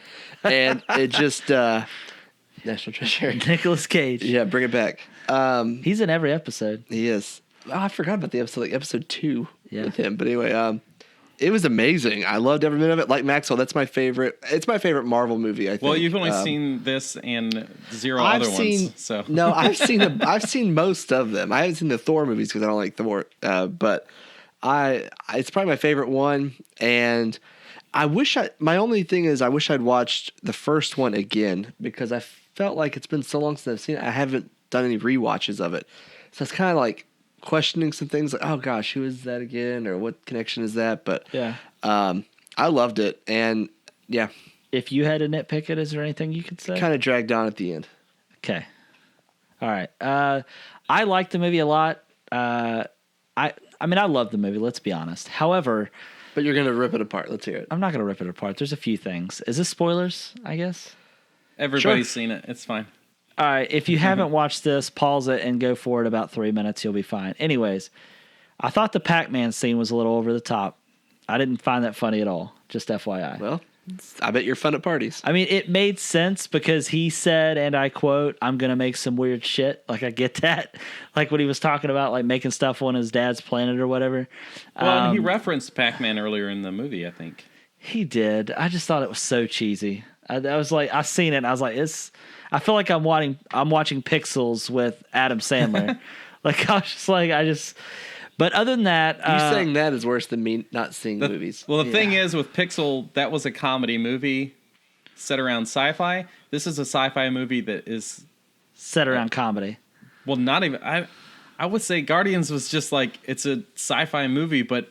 and it just national treasure. Nicolas Cage. Yeah, bring it back. He's in every episode. He is. Oh, I forgot about the episode, like episode 2 Yeah. with him. But anyway, it was amazing. I loved every minute of it. Like Maxwell, that's my favorite. It's my favorite Marvel movie, I think. Well, you've only seen this and 0 other ones. So No, I've seen most of them. I haven't seen the Thor movies because I don't like Thor. But it's probably my favorite one. And my only thing is I wish I'd watched the first one again because I felt like it's been so long since I've seen it. I haven't done any rewatches of it. So it's kind of like questioning some things like, oh gosh, who is that again? Or what connection is that? But Yeah. I loved it. And yeah, If you had to nitpick it, is there anything you could say? kind of dragged on at the end. Okay. All right. I liked the movie a lot. I mean, I love the movie, let's be honest. However, But you're going to rip it apart. Let's hear it. I'm not going to rip it apart. There's a few things. Is this spoilers, I guess? everybody's seen it. It's fine. All right. If you haven't watched this, pause it and go for it about 3 minutes. You'll be fine. Anyways, I thought the Pac-Man scene was a little over the top. I didn't find that funny at all. Just FYI. Well, I bet you're fun at parties. I mean, it made sense because he said, and I quote, I'm going to make some weird shit. Like, I get that. Like, what he was talking about, like, making stuff on his dad's planet or whatever. Well, and he referenced Pac-Man earlier in the movie, I think. He did. I just thought it was so cheesy. I was like, I seen it, and I was like, I feel like I'm watching Pixels with Adam Sandler. Like, I was just like, but other than that, You saying that is worse than me not seeing movies. Well, the thing is, with Pixel, that was a comedy movie set around sci-fi. This is a sci-fi movie that is set around comedy. Well, not even. I would say Guardians was just like, it's a sci-fi movie, but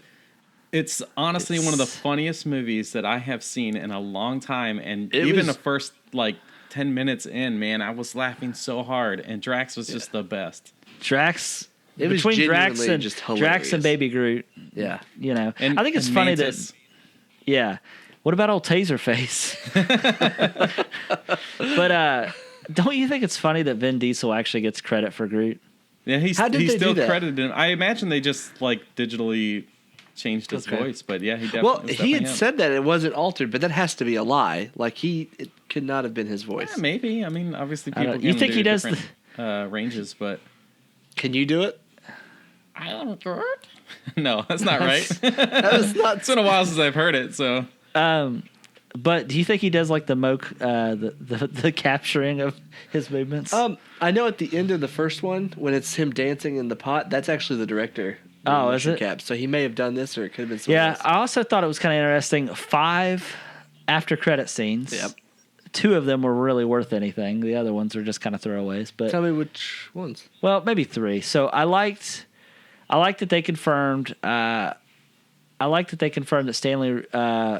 it's honestly one of the funniest movies that I have seen in a long time. And even the first like 10 minutes in, man, I was laughing so hard. And Drax was just the best. Drax. It was between Drax genuinely and just Drax hilarious. and Baby Groot, Yeah. you know, And, I think it's and funny Mantis. that. Yeah. What about old Taserface? But don't you think it's funny that Vin Diesel actually gets credit for Groot? Yeah, he's How did they still do that? credited him. I imagine they just like digitally changed his Okay. voice, but yeah, he definitely. Well, it was he definitely had him. said that it wasn't altered, but that has to be a lie. Like it could not have been his voice. Yeah, maybe. I mean, obviously, I don't people. know. You can think do he does different ranges, but Can you do it? I don't know. No, that's not right. That was not. It's been a while since I've heard it, so But do you think he does like the the capturing of his movements? I know at the end of the first one when it's him dancing in the pot, that's actually the director. Oh, doing is motion it? Cap. So he may have done this, or it could have been something Yeah, else. I also thought it was kind of interesting. 5 after credit scenes. Yep. 2 of them were really worth anything. The other ones were just kind of throwaways. But Tell me which ones. well, maybe 3. So I liked that they confirmed. I liked that they confirmed that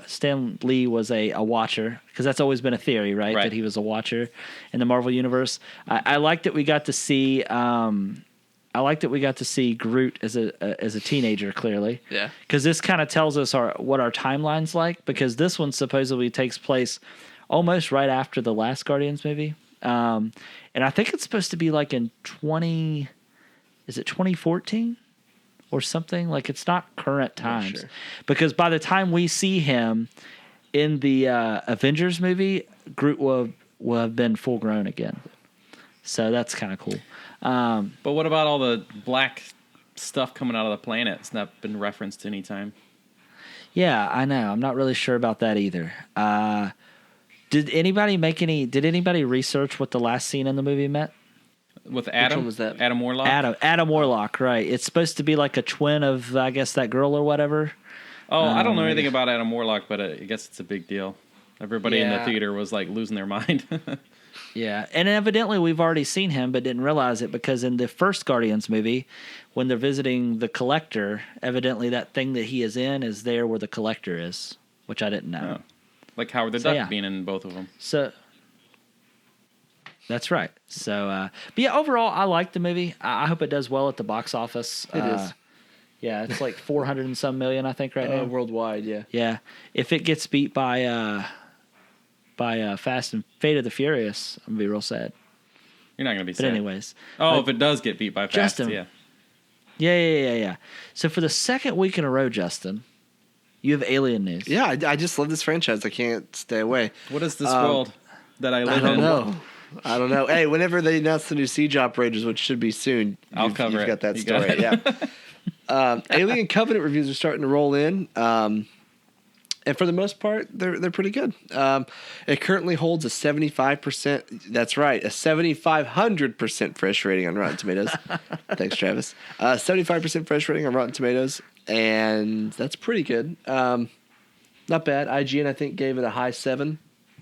Stan Lee was a watcher, because that's always been a theory, right? Right. That he was a watcher in the Marvel universe. I liked that we got to see. I like that we got to see Groot as a teenager, clearly. Yeah. Because this kind of tells us what our timeline's like, because this one supposedly takes place almost right after the last Guardians movie. And I think it's supposed to be like in 2014 or something? Like, it's not current times. sure. Because by the time we see him in the Avengers movie, Groot will have been full grown again. So that's kind of cool. But what about all the black stuff coming out of the planet? It's not been referenced any time. Yeah, I know. I'm not really sure about that either. Did anybody research what the last scene in the movie meant? With Adam, one was that? Adam Warlock. Adam Warlock, right? It's supposed to be like a twin of, I guess, that girl or whatever. Oh, I don't know anything about Adam Warlock, but I guess it's a big deal. Everybody in the Yeah. theater was like losing their mind. Yeah, and evidently we've already seen him, but didn't realize it, because in the first Guardians movie, when they're visiting the Collector, evidently that thing that he is in is there where the Collector is, which I didn't know. Oh. Like Howard the So, Duck yeah. being in both of them. So that's right. So, but yeah, overall, I like the movie. I hope it does well at the box office. It is. Yeah, it's like 400 and some million, I think, right now. Worldwide, yeah. Yeah, if it gets beat by Fast and Fate of the Furious, I'm gonna be real sad. You're not gonna be But sad. anyways, if it does get beat by Fast, Justin. yeah. Yeah. So for the second week in a row, Justin, you have Alien news. Yeah, I just love this franchise. I can't stay away. What is this world that I live I don't in? know. I don't know. Hey, whenever they announce the new Siege Operators, which should be soon, I'll cover you've it. got that You got story. it. Yeah. Alien Covenant reviews are starting to roll in. And for the most part, they're pretty good. It currently holds a 75%. That's right, a 7,500% fresh rating on Rotten Tomatoes. Thanks, Travis. 75% fresh rating on Rotten Tomatoes, and that's pretty good. Not bad. IGN, I think, gave it a high 7,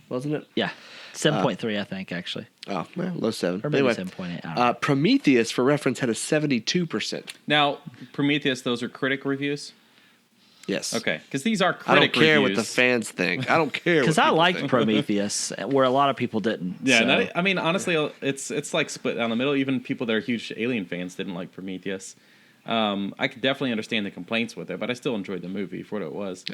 wasn't it? Yeah, 7.3, I think, actually, Oh, well, low 7. or maybe Anyway, 7.8. I don't know. Prometheus, for reference, had a 72%. Now, Prometheus, those are critic reviews. Yes. Okay, because these are I critic don't care reviews. what the fans think. I don't care. Because I liked Prometheus, where a lot of people didn't. Yeah, so. I mean, honestly, it's like split down the middle. Even people that are huge Alien fans didn't like Prometheus. I could definitely understand the complaints with it, but I still enjoyed the movie for what it was.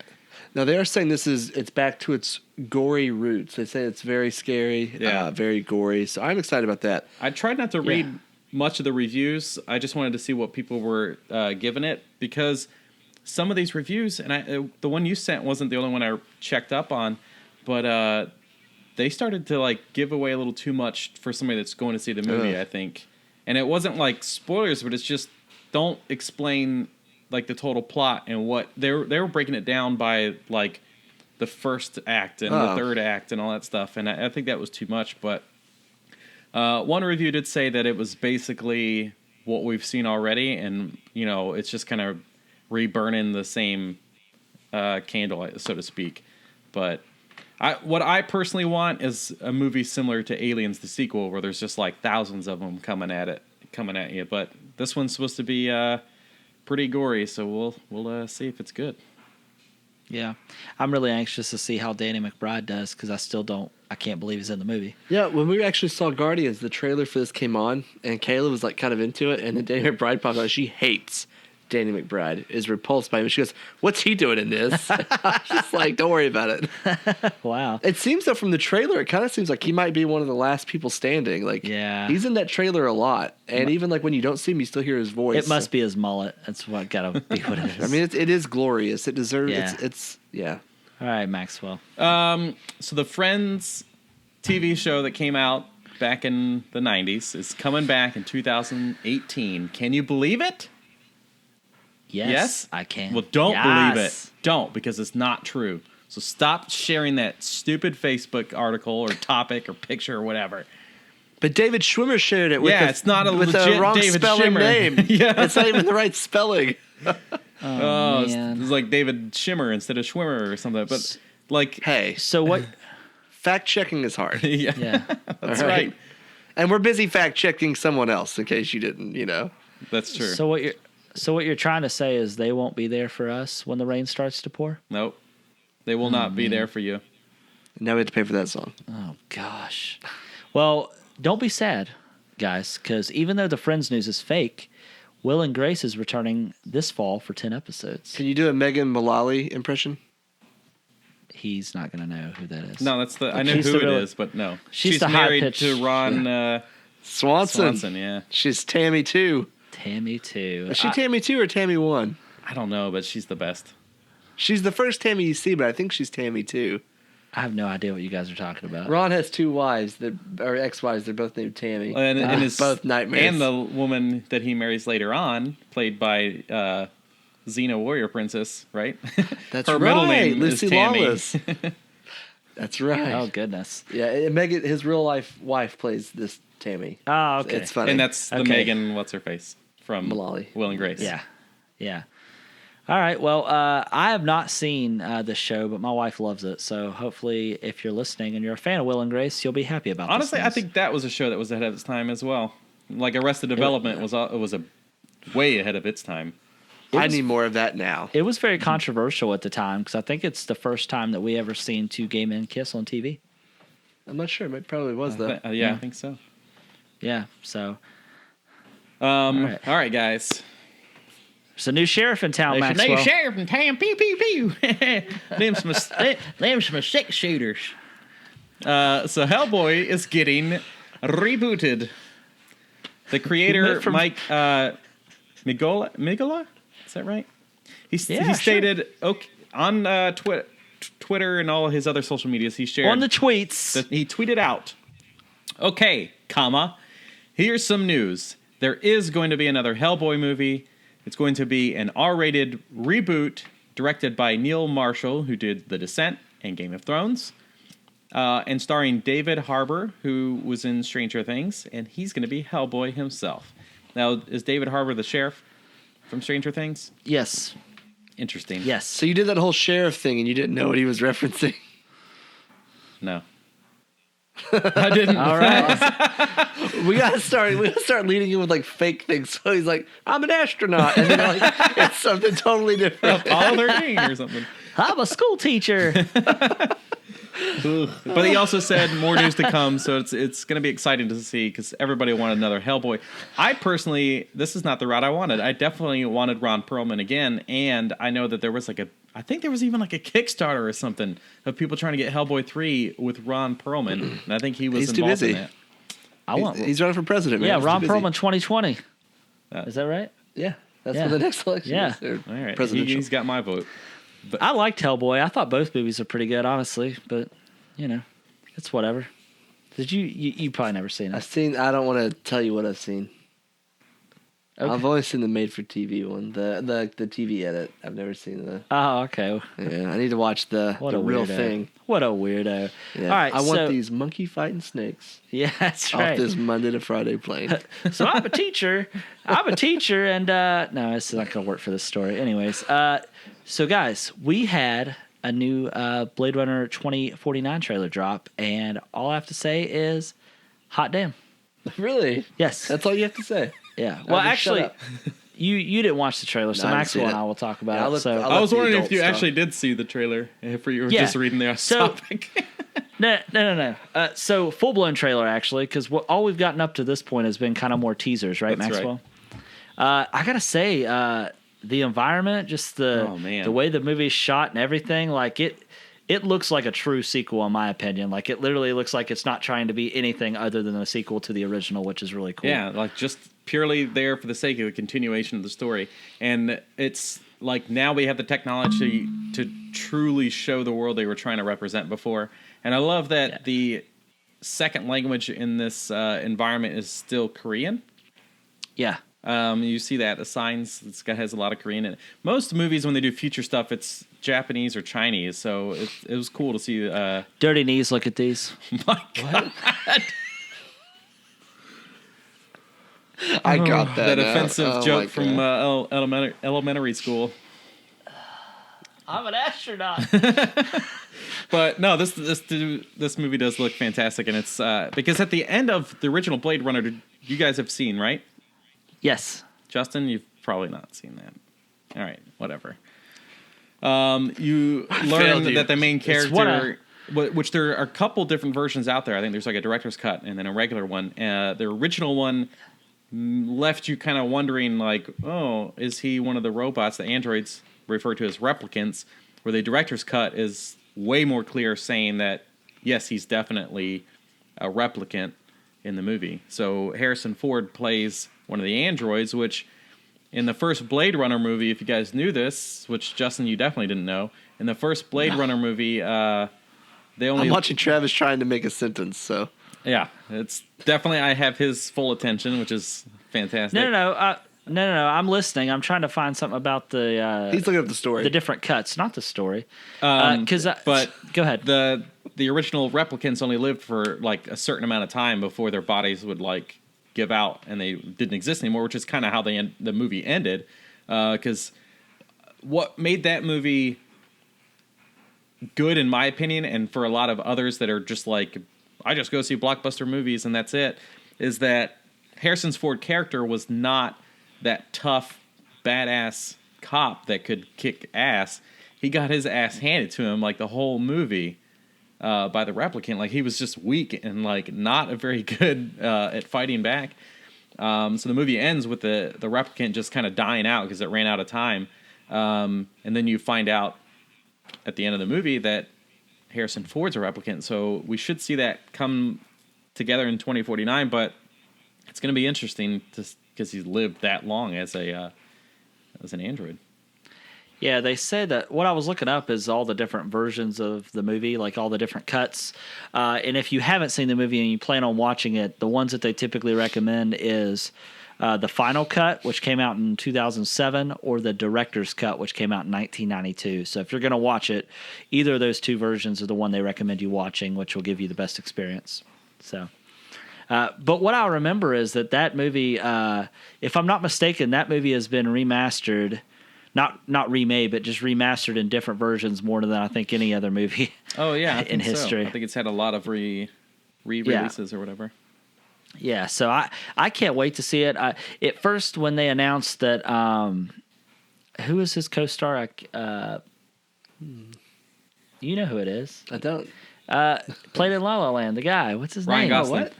Now they are saying it's back to its gory roots. They say it's very scary, very gory. So I'm excited about that. I tried not to read much of the reviews. I just wanted to see what people were giving it, because some of these reviews, and the one you sent wasn't the only one I checked up on, but they started to like give away a little too much for somebody that's going to see the movie, I think. And it wasn't like spoilers, but it's just don't explain like the total plot and what they were breaking it down by like the first act and the third act and all that stuff. And I think that was too much, but one review did say that it was basically what we've seen already, and it's just kind of re-burning the same candle, so to speak. But what I personally want is a movie similar to Aliens, the sequel, where there's just like thousands of them coming at you. But this one's supposed to be pretty gory, so we'll see if it's good. Yeah, I'm really anxious to see how Danny McBride does, because I can't believe he's in the movie. Yeah, when we actually saw Guardians, the trailer for this came on, and Kayla was like kind of into it, and then Danny McBride popped out. She hates Danny McBride, is repulsed by him. She goes, "What's he doing in this?" I was just like, "Don't worry about it." Wow. It seems though from the trailer, it kind of seems like he might be one of the last people standing. Like, Yeah. he's in that trailer a lot, and even like when you don't see him, you still hear his voice. It must be his mullet. That's what gotta be what it is. I mean, it is glorious. It deserves. Yeah. It's yeah. All right, Maxwell. So the Friends TV show that came out back in the 90s is coming back in 2018. Can you believe it? Yes, I can. Well, don't believe it. Don't, because it's not true. So stop sharing that stupid Facebook article or topic or picture or whatever. But David Schwimmer shared it with it's not a with legit the wrong David spelling Schwimmer. name. Yeah. It's not even the right spelling. Oh, man. it's like David Shimmer instead of Schwimmer or something. But like, Hey, So what? fact checking is hard. yeah, Yeah. that's All right. And we're busy fact checking someone else in case you didn't, That's true. So what you're trying to say is they won't be there for us when the rain starts to pour? Nope. They will not be there for you. Now we have to pay for that song. Oh gosh. Well, don't be sad, guys, because even though the Friends news is fake, Will and Grace is returning this fall for 10 episodes. Can you do a Megan Mullally impression? He's not going to know who that is. No, that's I know She's who the it real- is, but no. she's the married high-pitched- to Ron Swanson. yeah. She's Tammy 2. Tammy too. Is she Tammy 2 or Tammy 1? I don't know, but she's the best. She's the first Tammy you see, but I think she's Tammy 2. I have no idea what you guys are talking about. Ron has 2 wives, or ex-wives. They're both named Tammy. And his, both nightmares. And the woman that he marries later on, played by Xena Warrior Princess, right? That's Her right. middle name Lucy is Tammy. Lawless. That's right. Oh goodness. Yeah, and Megan, his real life wife plays this Tammy. Oh, okay. It's funny. And that's the Okay. Megan, what's her face from Mullally. Will and Grace. Yeah. All right. Well, I have not seen this show, but my wife loves it. So hopefully, if you're listening and you're a fan of Will and Grace, you'll be happy about. Honestly, this I think that was a show that was ahead of its time as well. Like Arrested Development was a way ahead of its time. I need more of that now. it was very controversial at the time because I think it's the first time that we ever seen 2 gay men kiss on TV. I'm not sure. It probably was, though. Yeah, I think so. Yeah. So All right. right, guys. There's a new sheriff in town, Maxwell. There's a new sheriff in town. Pew, pew, pew. Them's my six shooters. So Hellboy is getting rebooted. The creator, Mike Migola? Is that right? He stated on Twitter and all his other social medias, he shared... On the tweets. He tweeted out, okay, here's some news. There is going to be another Hellboy movie. It's going to be an R-rated reboot directed by Neil Marshall, who did The Descent and Game of Thrones, and starring David Harbour, who was in Stranger Things, and he's going to be Hellboy himself. Now, is David Harbour the sheriff from Stranger Things? Yes. Interesting. Yes. So you did that whole sheriff thing and you didn't know what he was referencing? No. I didn't. All right. We gotta start leading in with like fake things. So he's like, I'm an astronaut, and then like it's something totally different. Apollo 13 or something. I'm a school teacher. But he also said more news to come, so it's going to be exciting to see because everybody wanted another Hellboy. I personally, this is not the route I wanted. I definitely wanted Ron Perlman again, and I know that there was I think there was even like a Kickstarter or something of people trying to get Hellboy 3 with Ron Perlman, and I think he was involved in that. He's running for president, man. Yeah, He's Ron too busy. Perlman 2020. Is that right? Yeah, that's Yeah. for the next election. Yeah. Or All right, presidential. he's got my vote. I liked Hellboy. I thought both movies are pretty good, honestly. But, it's whatever. Did you probably never seen it. I don't want to tell you what I've seen. Okay. I've only seen the made-for-TV one, the TV edit. I've never seen the... Oh, okay. Yeah, I need to watch the real thing. What a weirdo. Yeah. All right, I want these monkey-fighting snakes Yeah, that's right. off this Monday to Friday plane. So I'm a teacher, and no, it's not going to work for this story. Anyways, so guys, we had a new Blade Runner 2049 trailer drop, and all I have to say is, hot damn. Really? Yes. That's all you have to say? Yeah. Well, just shut actually, up. you didn't watch the trailer, so No, I haven't Maxwell seen and it. I will talk about Yeah, it. So I was the wondering if adult you stuff. actually did see the trailer, if you were Yeah. just reading the topic. No. So full blown trailer actually, because all we've gotten up to this point has been kind of more teasers, right, That's Maxwell? I gotta say, the environment, just the way the movie's shot and everything, like it looks like a true sequel in my opinion. Like it literally looks like it's not trying to be anything other than a sequel to the original, which is really cool. Yeah, like just purely there for the sake of the continuation of the story. And it's like now we have the technology to truly show the world they were trying to represent before. And I love that the second language in this environment is still Korean. Yeah. You see that the signs has a lot of Korean in it. Most movies when they do future stuff, it's Japanese or Chinese. So it was cool to see. Dirty knees. Look at these. My God. I got that. That now. offensive Oh joke my from God. elementary school. I'm an astronaut. But no, this movie does look fantastic, and it's because at the end of the original Blade Runner, you guys have seen, right? Yes. Justin, you've probably not seen that. All right, whatever. You learn that the main character, which there are a couple different versions out there. I think there's like a director's cut and then a regular one. The original one left you kind of wondering, like, oh, is he one of the robots, the androids referred to as replicants? Where the director's cut is way more clear, saying that yes, he's definitely a replicant in the movie. So Harrison Ford plays one of the androids, which in the first Blade Runner movie, if you guys knew this, which Justin, you definitely didn't know, in the first Blade Runner movie, they only... I'm watching Travis trying to make a sentence, so... Yeah, it's definitely, I have his full attention, which is fantastic. No. I'm listening. I'm trying to find something about the... He's looking up the story. The different cuts, not the story. But go ahead. The original replicants only lived for like a certain amount of time before their bodies would like give out and they didn't exist anymore, which is kind of how the movie ended. Because what made that movie good, in my opinion, and for a lot of others that are just like, I just go see blockbuster movies and that's it, is that Harrison Ford character was not that tough, badass cop that could kick ass. He got his ass handed to him like the whole movie by the replicant. Like he was just weak and like not very good at fighting back. So the movie ends with the replicant just kind of dying out because it ran out of time. And then you find out at the end of the movie that Harrison Ford's a replicant. So we should see that come together in 2049, but it's going to be interesting because he's lived that long as an android. Yeah, they say that what I was looking up is all the different versions of the movie, like all the different cuts. And if you haven't seen the movie and you plan on watching it, the ones that they typically recommend is the final cut, which came out in 2007, or the director's cut, which came out in 1992. So if you're going to watch it, either of those two versions are the one they recommend you watching, which will give you the best experience. So, but what I remember is that movie, if I'm not mistaken, that movie has been remastered. Not remade, but just remastered in different versions more than I think any other movie. Oh yeah, in history. So. I think it's had a lot of re-releases or whatever. Yeah, so I can't wait to see it. At first, when they announced that, who is his co-star? You know who it is. I don't. Played in La La Land. The guy. What's his Ryan name? Gosling. Oh, what?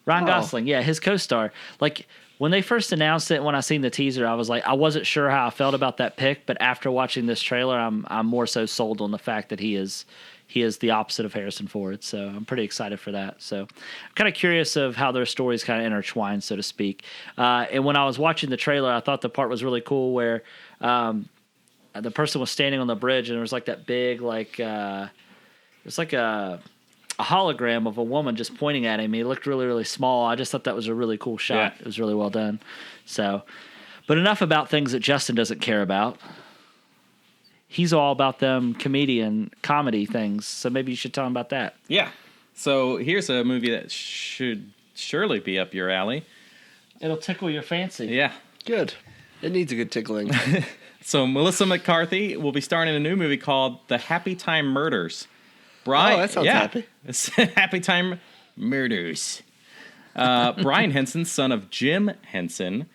Ryan Gosling. Yeah, his co-star. Like. When they first announced it, when I seen the teaser, I was like, I wasn't sure how I felt about that pick, but after watching this trailer, I'm more so sold on the fact that he is the opposite of Harrison Ford. So I'm pretty excited for that. So I'm kind of curious of how their stories kind of intertwine, so to speak. And when I was watching the trailer, I thought the part was really cool where the person was standing on the bridge and there was like that big it's like a hologram of a woman just pointing at him. He looked really, really small. I just thought that was a really cool shot. Yeah. It was really well done. So, but enough about things that Justin doesn't care about. He's all about them comedy things. So maybe you should tell him about that. Yeah. So here's a movie that should surely be up your alley. It'll tickle your fancy. Yeah. Good. It needs a good tickling. So Melissa McCarthy will be starring in a new movie called The Happy Time Murders. Brian, that sounds happy. It's Happy Time Murders. Brian Henson, son of Jim Henson,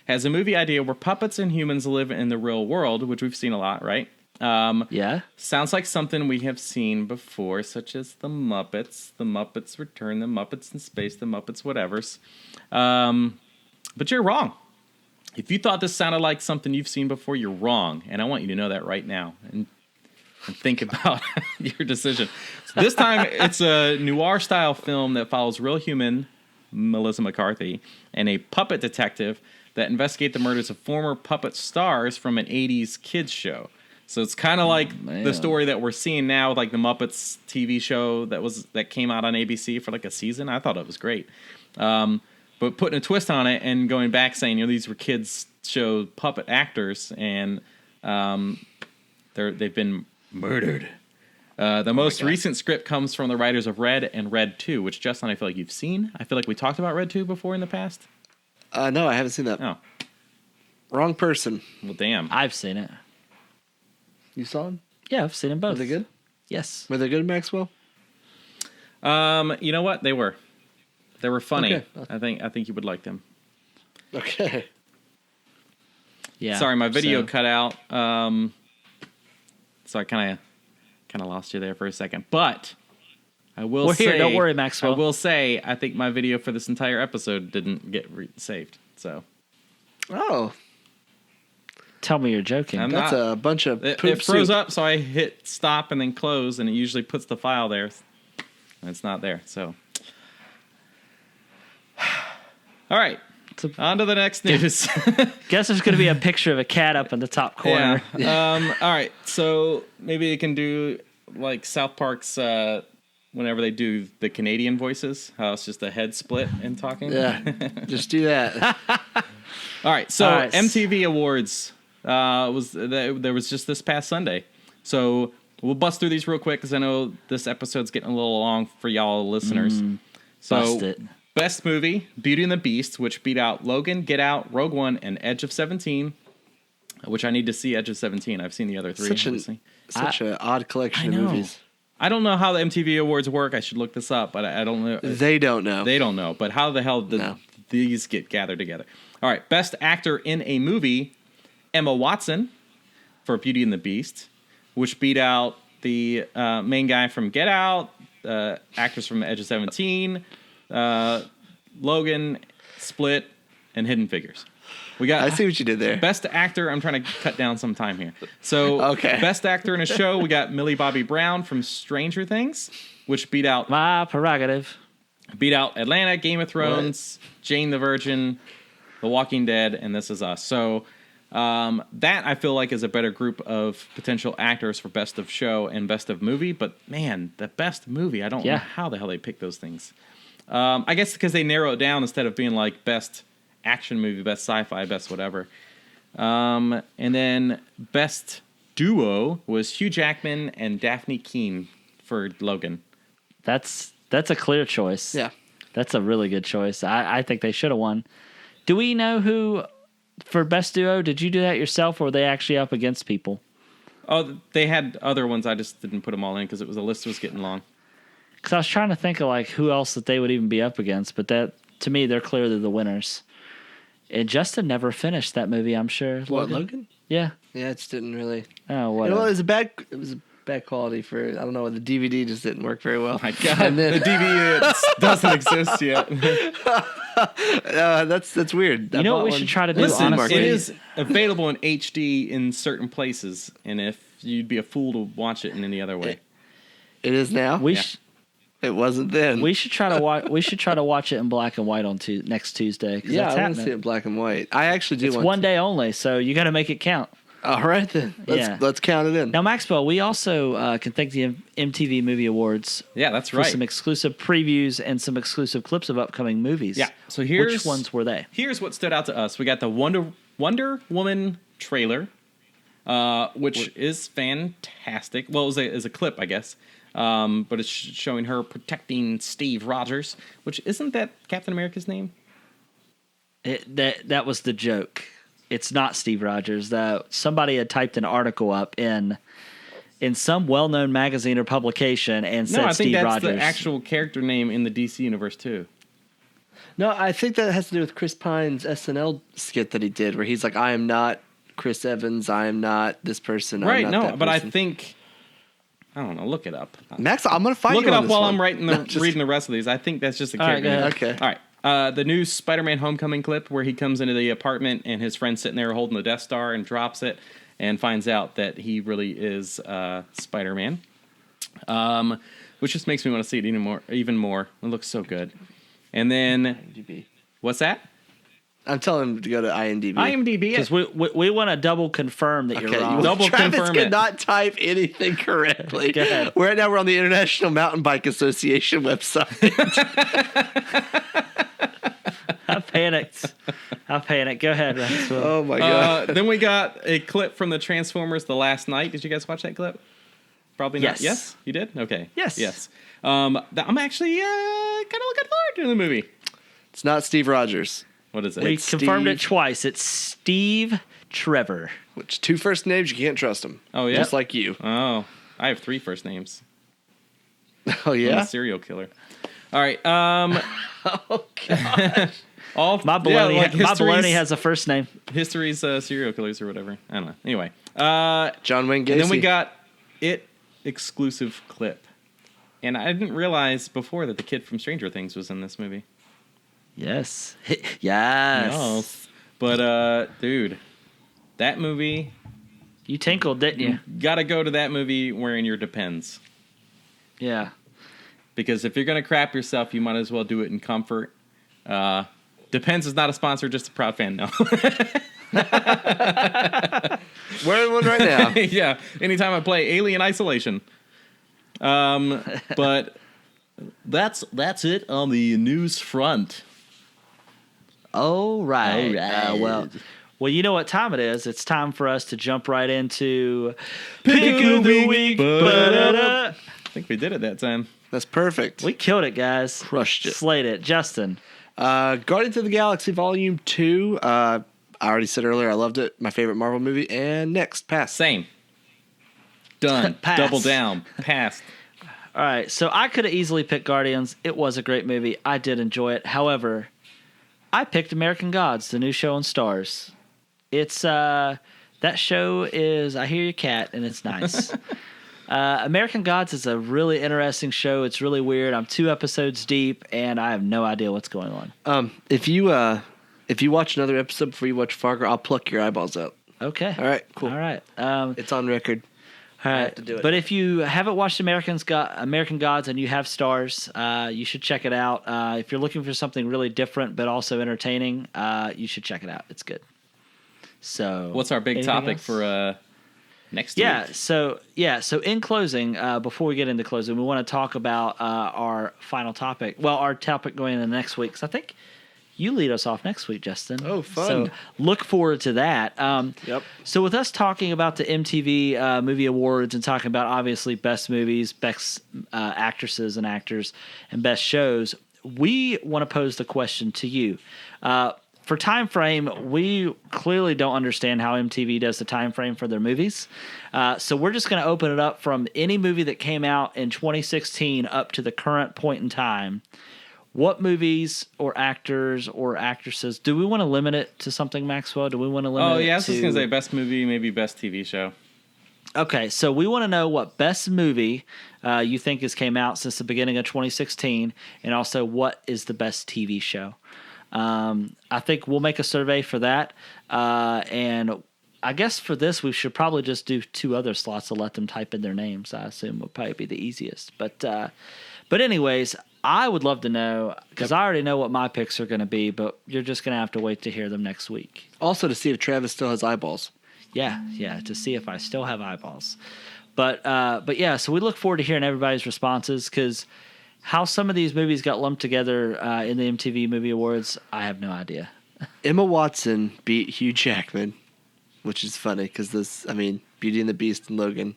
has a movie idea where puppets and humans live in the real world, which we've seen a lot, right? Yeah. Sounds like something we have seen before, such as The Muppets Return, The Muppets in Space, The Muppets whatevers. But you're wrong. If you thought this sounded like something you've seen before, you're wrong. And I want you to know that right now. And think about your decision. So this time, it's a noir-style film that follows real human Melissa McCarthy and a puppet detective that investigate the murders of former puppet stars from an 80s kids show. So it's kind of like the story that we're seeing now with like the Muppets TV show that came out on ABC for like a season. I thought it was great. But putting a twist on it and going back saying, these were kids show puppet actors and they've been murdered. The most recent script comes from the writers of Red and Red 2, which, Justin, I feel like you've seen. I feel like we talked about Red 2 before in the past. No, I haven't seen that. Oh. Wrong person. Well, damn. I've seen it. You saw them? Yeah, I've seen them both. Were they good? Yes. Were they good, Maxwell? You know what? They were. They were funny. Okay. I think you would like them. Okay. Yeah. Sorry, my video cut out. So I kind of lost you there for a second. But I will We're say, here. Don't worry, Maxwell. I will say, I think my video for this entire episode didn't get saved. So. Oh. Tell me you're joking. That's a bunch of poop it froze soup. up, so I hit stop and then close, and it usually puts the file there. And it's not there, so. All right. On to the next news. Guess there's going to be a picture of a cat up in the top corner. Yeah. All right. So maybe they can do like South Park's whenever they do the Canadian voices, how it's just a head split and talking. Yeah. Just do that. All right. So All right. MTV Awards there was just this past Sunday. So we'll bust through these real quick because I know this episode's getting a little long for y'all listeners. Bust it. Best movie, Beauty and the Beast, which beat out Logan, Get Out, Rogue One, and Edge of 17, which I need to see Edge of 17. I've seen the other three. Such an odd collection of movies. I don't know how the MTV Awards work. I should look this up, but I don't know. They don't know. They don't know. But how the hell did these get gathered together? All right. Best Actor in a Movie, Emma Watson for Beauty and the Beast, which beat out the main guy from Get Out, actors from Edge of 17, Logan, Split, and Hidden Figures. We got. I see what you did there. Best actor. I'm trying to cut down some time here. So, Okay. Best actor in a show. We got Millie Bobby Brown from Stranger Things, which beat out My prerogative. Atlanta, Game of Thrones, Jane the Virgin, The Walking Dead, and This Is Us. So that I feel like is a better group of potential actors for Best of Show and Best of Movie. But man, the Best Movie, I don't know how the hell they pick those things. I guess because they narrow it down instead of being like Best Action Movie, Best Sci-Fi, Best whatever. And then Best Duo was Hugh Jackman and Daphne Keane for Logan. That's a clear choice. Yeah. That's a really good choice. I think they should have won. Do we know who for Best Duo? Did you do that yourself, or were they actually up against people? Oh, they had other ones. I just didn't put them all in because the list was getting long. Because I was trying to think of like who else that they would even be up against, but that to me they're clearly the winners. And Justin never finished that movie, I'm sure. What, Logan? Yeah. Yeah, it just didn't really. Oh, You whatever. know, it was a bad quality for. I don't know. The DVD just didn't work very well. My God, And then- the DVD doesn't exist yet. That's weird. You know what we should try to do, Listen, honestly? it is available in HD in certain places, and if you'd be a fool to watch it in any other way. It is now. It wasn't then. We should try to watch. We should try to watch it in black and white on next Tuesday. 'Cause Yeah, that's I want to see happening. it in black and white. I actually do It's want. one day only, so you got to make it count. All right then. Let's count it in. Now, Maxwell, we also can thank the MTV Movie Awards. Yeah, that's for right. some exclusive previews and some exclusive clips of upcoming movies. Yeah. So which ones were they? Here's what stood out to us. We got the Wonder Woman trailer, which is fantastic. Well, it was a clip, I guess. But it's showing her protecting Steve Rogers, which isn't that Captain America's name? That was the joke. It's not Steve Rogers. Somebody had typed an article up in some well-known magazine or publication and said No, I think Steve that's Rogers. the actual character name in the DC universe too. No, I think that has to do with Chris Pine's SNL skit that he did, where he's like, "I am not Chris Evans. I am not this person." Right? I'm not No, that but I person." think I don't know. Look it up. Max, I'm gonna find Look you it on up this while one. I'm reading No, just- the rest of these. I think that's just a All right, character. go ahead. Okay. All right. The new Spider-Man Homecoming clip where he comes into the apartment and his friend's sitting there holding the Death Star and drops it and finds out that he really is Spider-Man. Which just makes me want to see it even more. It looks so good. And then, IMDb. what's that? I'm telling him to go to IMDb. IMDb. Because we want to double confirm that you're Okay, wrong. Double Travis confirm it. could not type anything correctly. Go ahead. Right now we're on the International Mountain Bike Association website. I panicked. Go ahead, Maxwell. Oh my god. Then we got a clip from the Transformers The Last Night. Did you guys watch that clip? Probably not. Yes. Yes? You did? Okay. Yes. I'm actually kind of looking forward to the movie. It's not Steve Rogers. What is it? We It's confirmed it Steve- twice. It's Steve Trevor. Which two first names you can't trust them. Oh, yeah? Just like you. Oh, I have 3 first names. Oh I'm yeah. a serial killer. All right. Oh god. All My baloney, like my history's- baloney has a first name. history's serial killers or whatever. I don't know. Anyway. John Wayne Gacy. And then we got it exclusive clip. And I didn't realize before that the kid from Stranger Things was in this movie. Yes. Yes. But dude, that movie, You tinkled, didn't you? gotta go to that movie wearing your Depends. Yeah. Because if you're gonna crap yourself, you might as well do it in comfort. Depends is not a sponsor, just a proud fan. No. Wearing one right now. Yeah. Anytime I play Alien Isolation. But that's it on the news front. All right. All right. Well, you know what time it is. It's time for us to jump right into Pick of the Week. Ba-da-da. I think we did it that time. That's perfect. We killed it, guys. Crushed it. Slayed it. Justin. Guardians of the Galaxy Volume 2. I already said earlier I loved it. My favorite Marvel movie. And next, pass. Same. Done. Pass. Double down. Passed. All right. So I could have easily picked Guardians. It was a great movie. I did enjoy it. However, I picked American Gods, the new show on Stars. It's that show is I Hear Your Cat, and it's nice. American Gods is a really interesting show. It's really weird. I'm 2 episodes deep, and I have no idea what's going on. If you If you watch another episode before you watch Fargo, I'll pluck your eyeballs out. Okay. All right, cool. All right. It's on record. All right. have to do it. But if you haven't watched American Gods and you have Stars, you should check it out. If you're looking for something really different but also entertaining, you should check it out. It's good. So, what's our big anything topic else? for next week? So in closing, before we get into closing, we want to talk about our final topic. Well, our topic going into next week. 'Cause I think you lead us off next week, Justin. Oh, fun. So look forward to that. Yep. So with us talking about the MTV Movie Awards and talking about obviously best movies, best actresses and actors, and best shows, we want to pose the question to you. For time frame, we clearly don't understand how MTV does the time frame for their movies. So we're just going to open it up from any movie that came out in 2016 up to the current point in time. What movies or actors or actresses do we want to limit it to something, Maxwell? Do we want to limit it to... Oh, yeah, I was just going to say best movie, maybe best TV show. Okay, so we want to know what best movie you think has came out since the beginning of 2016, and also what is the best TV show. I think we'll make a survey for that, and I guess for this we should probably just do 2 other slots to let them type in their names. I assume would probably be the easiest. But anyways, I would love to know, because I already know what my picks are going to be, but you're just going to have to wait to hear them next week. Also to see if Travis still has eyeballs. Yeah, to see if I still have eyeballs. But yeah, so we look forward to hearing everybody's responses, because how some of these movies got lumped together in the MTV Movie Awards, I have no idea. Emma Watson beat Hugh Jackman, which is funny because Beauty and the Beast and Logan.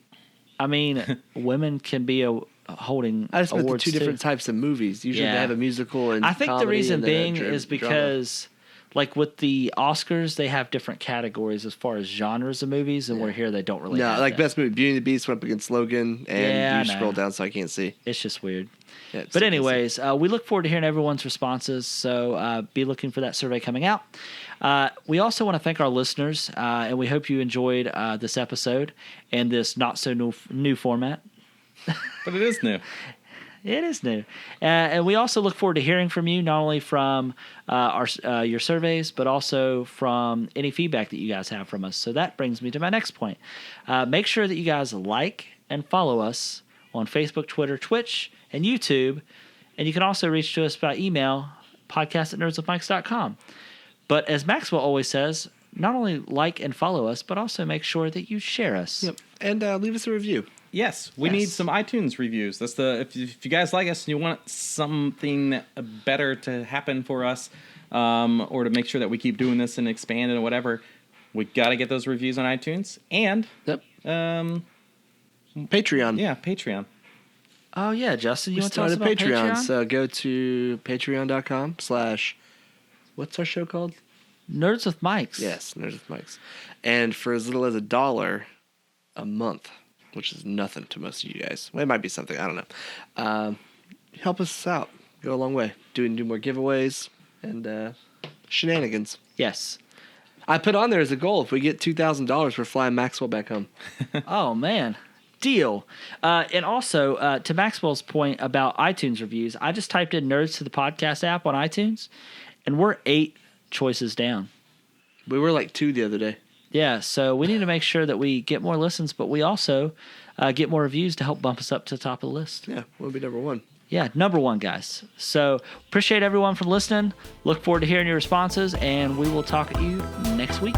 I mean, women can be holding I just meant the awards 2 different too. types of movies. Usually Yeah. they have a musical and I think the comedy reason and then a being is drama. because, like with the Oscars, they have different categories as far as genres of movies, and where here they don't really. No, have like that. best movie, Beauty and the Beast went up against Logan, and Yeah, I you know. scroll down so I can't see. It's just weird. Yeah, it's But so anyways, we look forward to hearing everyone's responses, so be looking for that survey coming out. We also want to thank our listeners, and we hope you enjoyed this episode and this not-so-new format. But it is new. It is new. And we also look forward to hearing from you, not only from your surveys, but also from any feedback that you guys have from us. So that brings me to my next point. Make sure that you guys like and follow us on Facebook, Twitter, Twitch, and YouTube. And you can also reach to us by email, podcast@nerdswithmics.com. But as Maxwell always says, not only like and follow us, but also make sure that you share us. Yep. And leave us a review. Yes, we need some iTunes reviews. That's if you guys like us and you want something better to happen for us, or to make sure that we keep doing this and expand and whatever, we got to get those reviews on iTunes and Patreon. Yeah, Patreon. Oh, yeah, Justin, you We want to tell us started about Patreon, Patreon? so go to patreon.com/ what's our show called? Nerds with Mics. Yes, Nerds with Mics. And for as little as $1 a month, which is nothing to most of you guys. Well, it might be something, I don't know. Help us out. Go a long way. Do more giveaways and shenanigans. Yes. I put on there as a goal, if we get $2,000, we're flying Maxwell back home. Oh, man. Deal. And also, to Maxwell's point about iTunes reviews, I just typed in Nerds to the Podcast app on iTunes, and we're 8 choices down. We were like 2 the other day. Yeah, so we need to make sure that we get more listens, but we also get more reviews to help bump us up to the top of the list. Yeah, we'll be number 1. Yeah, number 1, guys. So appreciate everyone for listening. Look forward to hearing your responses, and we will talk to you next week.